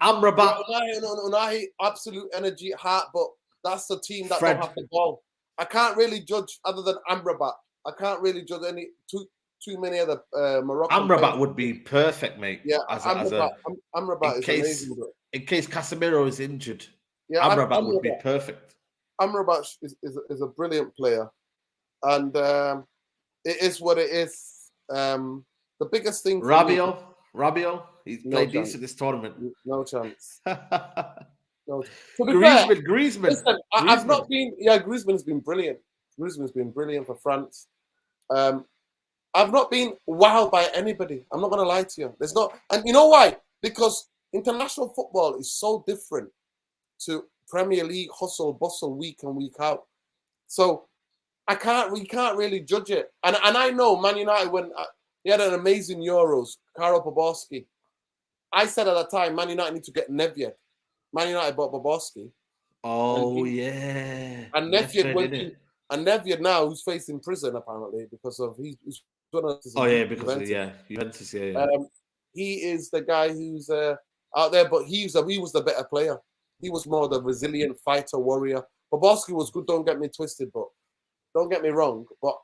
Amrabat. Unahi, absolute energy, heart, but that's the team that don't have the ball. I can't really judge other than Amrabat. I can't really judge any too many other Moroccan Amrabat players. would be perfect, mate. Yeah, Amrabat is amazing. Bro. In case Casemiro is injured, yeah, Amrabat would be perfect. Amrabat is a brilliant player, and it is what it is. The biggest thing. Rabiot, he's played decent this tournament. No chance. No. Griezmann. Listen, I've not been. Yeah, Griezmann's been brilliant. Griezmann's been brilliant for France. I've not been wowed by anybody. I'm not going to lie to you. There's not, and you know why? Because international football is so different to Premier League hustle bustle week in week out. So we can't really judge it. And I know Man United, when he had an amazing Euros, Karol Boborski. I said at the time, Man United need to get Nedved. Man United bought Boborski. Oh yeah. And Nedved went to, and Nedved now, who's facing prison apparently because of he's because Juventus. Juventus. He is the guy who's out there, but he was the better player. He was more the resilient fighter warrior. Boborski was good. Don't get me twisted, but don't get me wrong. But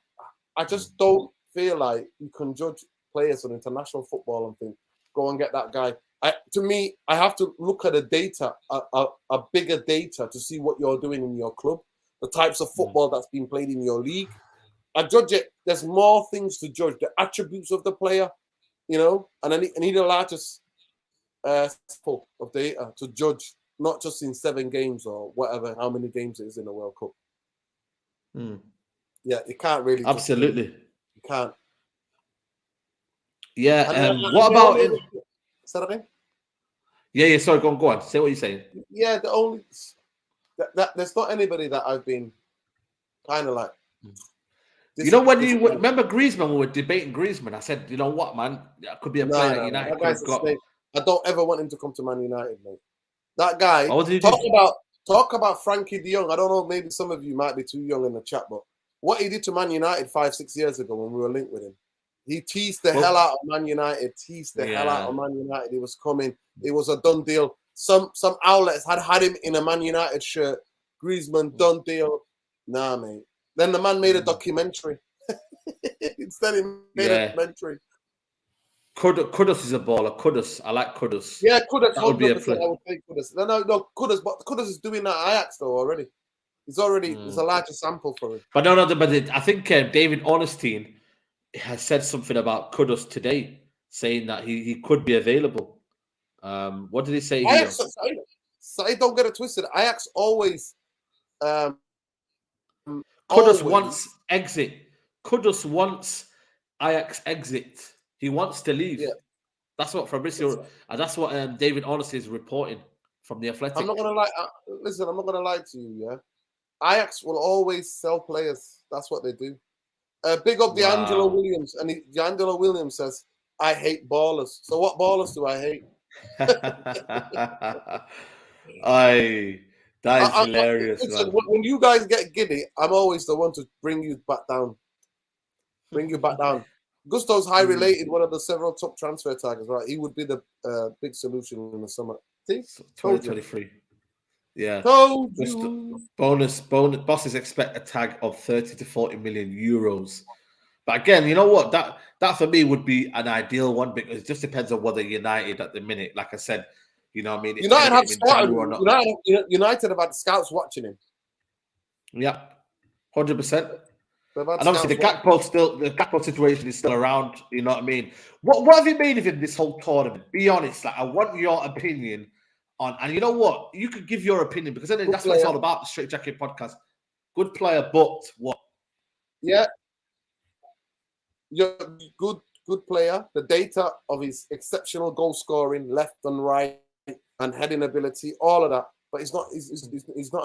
I just don't feel like you can judge players on international football and think, go and get that guy. To me, I have to look at a data, a bigger data to see what you're doing in your club, the types of football that's been played in your league. I judge it. There's more things to judge. The attributes of the player, and I need a larger sample of data to judge, not just in 7 games or whatever, how many games it is in the World Cup. Yeah, you can't really. Absolutely. You can't. Yeah. What about in? Saturday? Yeah. Sorry, go on. Say what you're saying. Yeah, the only that there's not anybody that I've been kind of like. When you remember Griezmann, when we were debating Griezmann, I said, you know what, man, that could be a player that United could have got. I don't ever want him to come to Man United, mate. That guy. Talk about Frankie de Jong. I don't know, maybe some of you might be too young in the chat, but what he did to Man United 5-6 years ago when we were linked with him, he teased the hell out of Man United. He was coming. It was a done deal. Some outlets had him in a Man United shirt. Griezmann, done deal. Nah, mate. Then the man made a documentary. Instead, he made a documentary. Kudus is a baller. Kudus. I like Kudus. Yeah, Kudus. That would be a play. I would take Kudus. No, Kudus. But Kudus is doing that at Ajax, though, already. There's a larger sample for him. But I think David Ornstein has said something about Kudus today, saying that he could be available. What did he say? Ajax, don't get it twisted. Ajax always. Kudus wants exit. Kudus wants Ajax exit. He wants to leave. Yeah. That's what Fabrizio. That's what David Ornstein is reporting from the Athletic. I'm not gonna lie. Listen, I'm not gonna lie to you. Yeah, Ajax will always sell players. That's what they do. Big up D'Angelo Williams, and D'Angelo Williams says, "I hate ballers." So what ballers do I hate? That is hilarious. Listen, when you guys get giddy, I'm always the one to bring you back down. Gusto's high related, one of the several top transfer targets, right? He would be the big solution in the summer. See? 2023. Yeah. Bonus. Bosses expect a tag of 30 to 40 million euros. But again, you know what? That for me would be an ideal one because it just depends on whether United at the minute, like I said, you know what I mean? United have had scouts watching him. Yeah. 100%. And obviously the Gakpo situation is still around, you know what I mean? What have you made of him this whole tournament? Be honest, I want your opinion on, and you know what? You could give your opinion because that's what it's all about, the Straightjacket podcast. Good player, but what? Yeah. You're good player. The data of his exceptional goal scoring, left and right, and heading ability, all of that. But he's not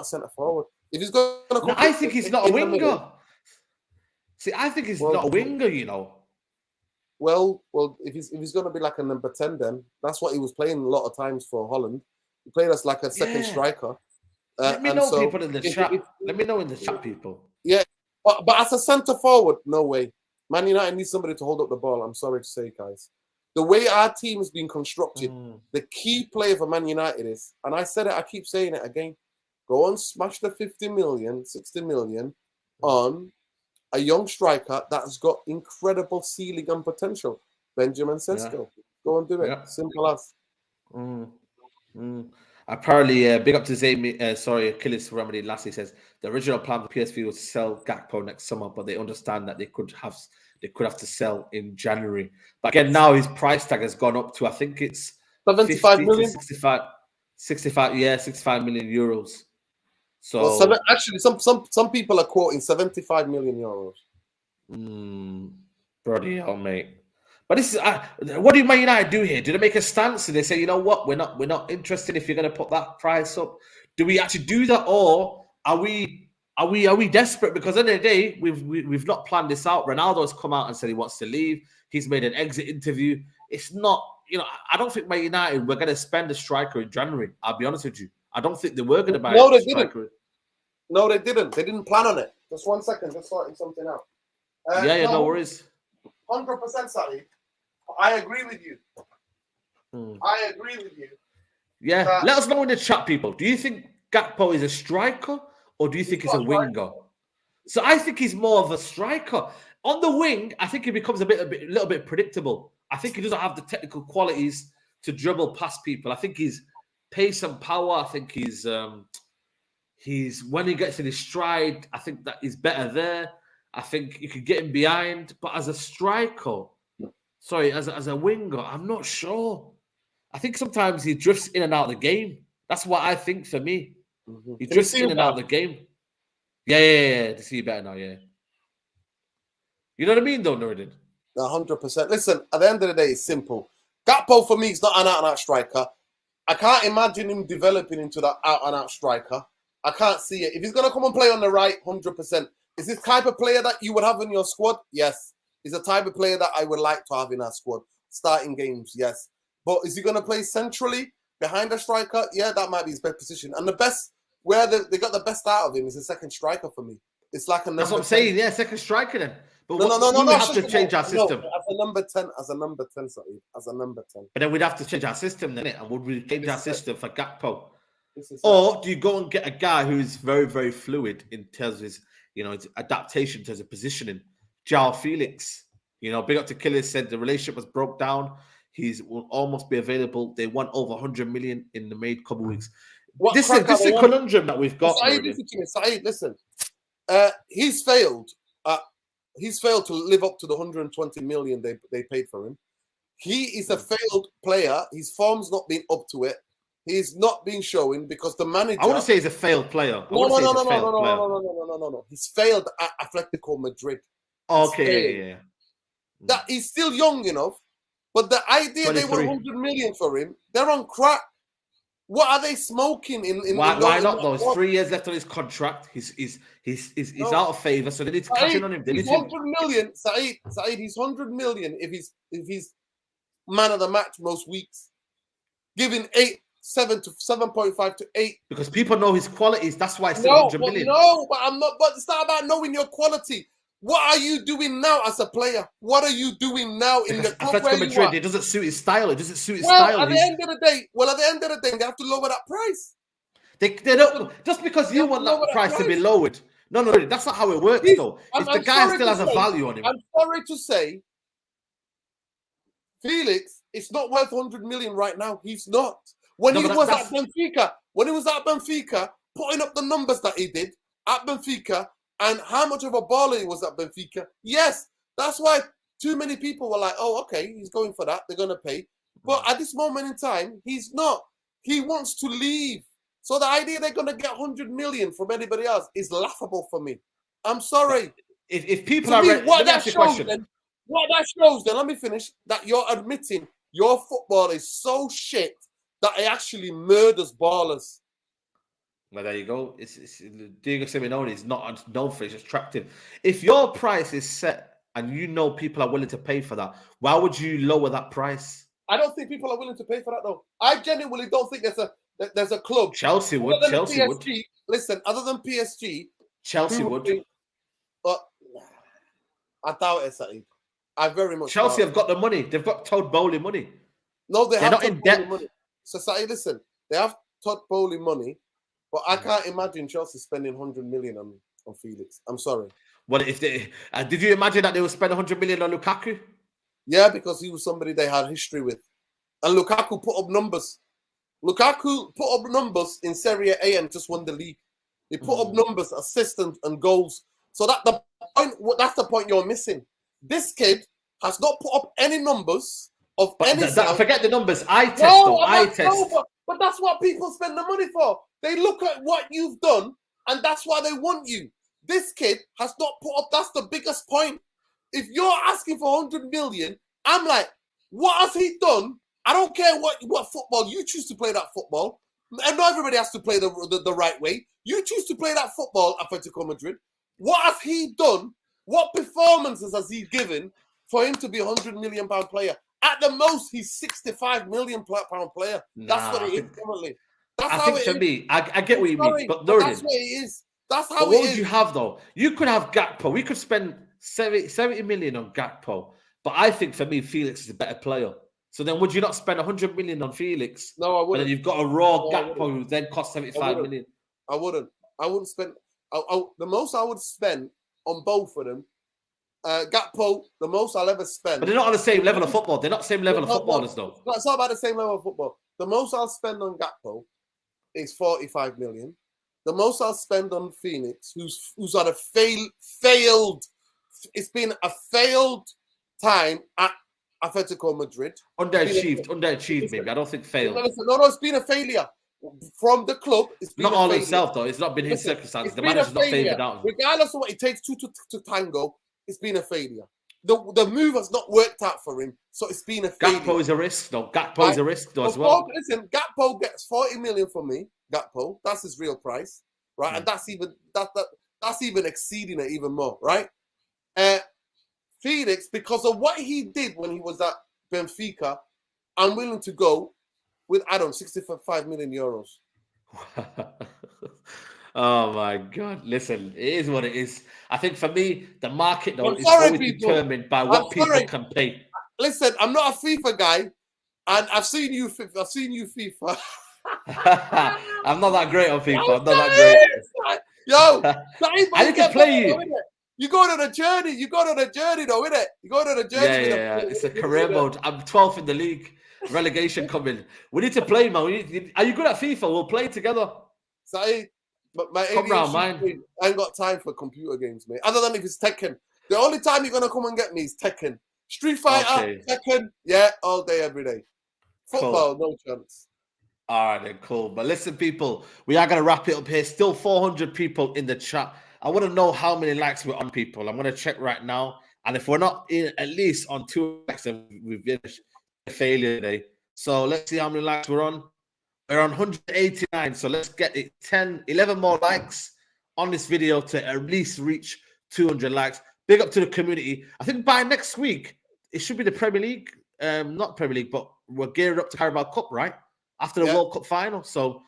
a centre forward. If he's going to I think he's not a winger. See, I think he's not a winger, you know. Well, if he's going to be like a number 10, then that's what he was playing a lot of times for Holland. He played as like a second striker. Let me know, people in the chat. Let me know in the chat, people. Yeah, but as a centre forward, no way. Man United needs somebody to hold up the ball. I'm sorry to say, guys. The way our team has been constructed, the key player for Man United is, and I said it, I keep saying it again, go and smash the 50 million, 60 million on a young striker that's got incredible ceiling and potential. Benjamin Sesko. Go and do it. Simple as. Apparently, big up to Achilles Remedy. Lastly says the original plan for PSV was to sell Gakpo next summer, but they understand that they could have to sell in January. But again, now his price tag has gone up to, I think it's 75 million, 65 million euros. So actually, some people are quoting 75 million euros. Bloody hell, mate. But this is what do Man United do here? Do they make a stance and they say, you know what, we're not interested if you're going to put that price up? Do we actually do that, or are we desperate? Because at the end of the day, we've not planned this out. Ronaldo's come out and said he wants to leave. He's made an exit interview. It's not, you know, I don't think Man United we're going to spend a striker in January. I'll be honest with you. I don't think they were going to buy a striker. No, they didn't. They didn't plan on it. Just 1 second, just sorting something out. No worries. 100%, Sally. I agree with you. I agree with you. Yeah, let us know in the chat, people. Do you think Gakpo is a striker, or do you think he's a winger? So I think he's more of a striker. On the wing, I think he becomes a little bit predictable. I think he doesn't have the technical qualities to dribble past people. I think he's pace and power. I think he's when he gets in his stride, I think that he's better there. I think you could get him behind, but as a striker, as a winger, I'm not sure. I think sometimes he drifts in and out of the game. That's what I think for me. He drifts in and out of the game. Yeah. To see you better now, yeah. You know what I mean, though, Nuruddin? 100%. Listen, at the end of the day, it's simple. Gakpo, for me, is not an out-and-out striker. I can't imagine him developing into that out-and-out striker. I can't see it. If he's going to come and play on the right, 100%. Is this type of player that you would have in your squad? Yes. He's the type of player that I would like to have in our squad. Starting games, yes. But is he going to play centrally behind a striker? Yeah, that might be his best position. And the best, where they got the best out of him is a second striker for me. It's like a number 10. That's what I'm saying, yeah, second striker then. But no. We have to change our system. No, as a number 10, Saeed. As a number 10. But then we'd have to change our system, then, and would we change our system for Gakpo? Or do you go and get a guy who is very, very fluid in terms of his, his adaptation to his positioning? João Felix, big up to Killers, said the relationship was broke down. Will almost be available. They want over 100 million in the made couple weeks. This is a conundrum that we've got. Saeed, listen. He's failed. He's failed to live up to the 120 million they paid for him. He is a failed player. His form's not been up to it. He's not been showing because the manager. I want to say he's a failed player. No. He's failed at Atletico Madrid. Okay, yeah. That he's still young enough, but the idea 23. They want 100 million for him, they're on crack. What are they smoking why not though? It's 3 years left on his contract. He's out of favor, so they need to cash in on him. He's 100 million, Saeed. He's 100 million if he's man of the match most weeks, giving 7.5 to 8. Because people know his qualities. That's why it's still 100 million. No, but I'm not. But it's not about knowing your quality. What are you doing now as a player? What are you doing now in the club where you are? It doesn't suit his style. At the end of the day, they have to lower that price. They don't. Just because you want that price to be lowered. No, that's not how it works, though. If the guy still has a value on him. I'm sorry to say, Felix, it's not worth 100 million right now. He's not. When he was at Benfica, putting up the numbers that he did at Benfica, and how much of a baller he was at Benfica. Yes, that's why too many people were like, oh, okay, he's going for that. They're going to pay. But at this moment in time, he's not. He wants to leave. So the idea they're going to get 100 million from anybody else is laughable for me. I'm sorry. If people are ready, what that shows, then, let me finish, that you're admitting your football is so shit that it actually murders ballers. Well, there you go. It's Diego Simeone is not known for it's attractive. If your price is set and you know people are willing to pay for that, why would you lower that price? I don't think people are willing to pay for that though. I genuinely don't think there's a club. Chelsea would. Chelsea PSG, would. Listen, other than PSG, Chelsea would. Think, I doubt it, Saeed. I very much Chelsea doubt have got the money. They've got Todd Bowley money. No, they're not in debt. Money. So, Saeed, listen, they have Todd Bowley money, but I can't imagine Chelsea spending 100 million on Felix. I'm sorry. Well, if they did you imagine that they would spend 100 million on Lukaku? Yeah, because he was somebody they had history with. And Lukaku put up numbers. Lukaku put up numbers in Serie A and just won the league. He put up numbers, assists and goals. So that's the point you're missing. This kid has not put up any numbers of any sort. Forget the numbers. I test. But that's what people spend the money for. They look at what you've done, and that's why they want you. This kid has not put up. That's the biggest point. If you're asking for 100 million, I'm like, what has he done? I don't care what football you choose to play that football. And not everybody has to play the right way. You choose to play that football, Atletico Madrid. What has he done? What performances has he given for him to be a £100 million player? At the most, he's £65 million player. That's what it is currently. I think for me, I get what you mean, but that's what it is. That's how it is. What would you have though? You could have Gakpo. We could spend 70 million on Gakpo, but I think for me, Felix is a better player. So then, would you not spend 100 million on Felix? No, I wouldn't. And then you've got a raw Gakpo who then costs 75 million. I wouldn't. I wouldn't spend. The most I would spend on both of them, Gakpo, the most I'll ever spend. But they're not on the same level of football. They're not the same level of footballers, though. It's not about the same level of football. The most I'll spend on Gakpo is 45 million. The most I'll spend on Phoenix, who's on a failed. It's been a failed time at Atletico Madrid. Underachieved, maybe. I don't think failed. No, it's been a failure from the club. It's been not all himself, though. It's not been his circumstances. The manager's not favoured out. Regardless of what it takes to tango, it's been a failure. The move has not worked out for him, so it's been a failure. Gakpo is a risk, though. Gakpo is a risk, though, as well. Listen, Gakpo gets 40 million from me. Gakpo, that's his real price, right? And that's even exceeding it even more, right? Felix, because of what he did when he was at Benfica, I'm willing to go with 65 million euros. Oh my God! Listen, it is what it is. I think for me, the market though is always determined by what people can pay. Listen, I'm not a FIFA guy, and I've seen you FIFA. I'm not that great on FIFA. I'm not that great. Yo, I can play you. You go on a journey. You go on a journey, though, innit? You go on a journey. Yeah. It's a career mode. I'm 12th in the league. Relegation coming. We need to play, man. Are you good at FIFA? We'll play together. Sorry, but my come round, man. I ain't got time for computer games, mate. Other than if it's Tekken. The only time you're gonna come and get me is Tekken. Street Fighter, Tekken, yeah, all day, every day. Football, no chance. All right, then, cool. But listen, people, we are gonna wrap it up here. Still 400 people in the chat. I want to know how many likes we're on, people. I'm going to check right now. And if we're not in at least on 2 likes, then we've been a failure today. So let's see how many likes we're on. We're on 189. So let's get it 11 more likes on this video to at least reach 200 likes. Big up to the community. I think by next week, it should be the Premier League. Not Premier League, but we're geared up to Carabao Cup, right? After the World Cup final. So,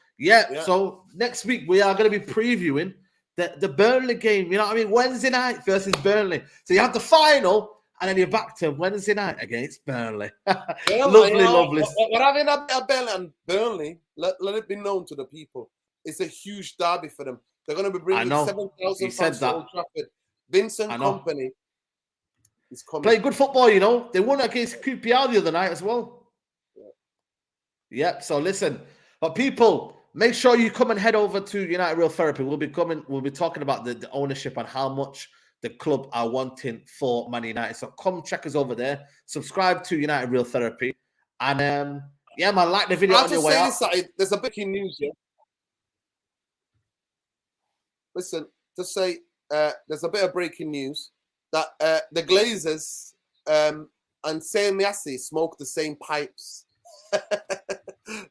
so next week, we are going to be previewing the Burnley game, you know what I mean? Wednesday night versus Burnley. So you have the final, and then you're back to Wednesday night against Burnley. Lovely. We're having a Burnley. Let it be known to the people. It's a huge derby for them. They're going to be bringing 7,000 fans to Old Trafford. Vincent Kompany is coming. Play good football, you know. They won against QPR the other night as well. Yep. So listen, but people, make sure you come and head over to United Real Therapy. We'll be talking about the ownership and how much the club are wanting for Man United. So come check us over there. Subscribe to United Real Therapy. And man, like the video on your way out. There's a breaking news here. Listen, just say there's a bit of breaking news that the Glazers and Sam Yassi smoke the same pipes.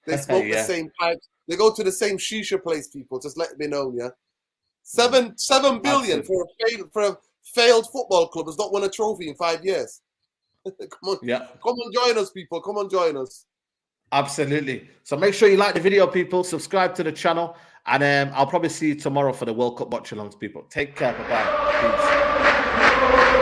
They smoke the same pipes. They go to the same shisha place, people. Just let me know, yeah. 7 billion for a failed football club has not won a trophy in 5 years. Come on, come and join us, people. Come and join us. Absolutely. So make sure you like the video, people. Subscribe to the channel, and I'll probably see you tomorrow for the World Cup watch-alongs, people. Take care. Bye-bye. Peace.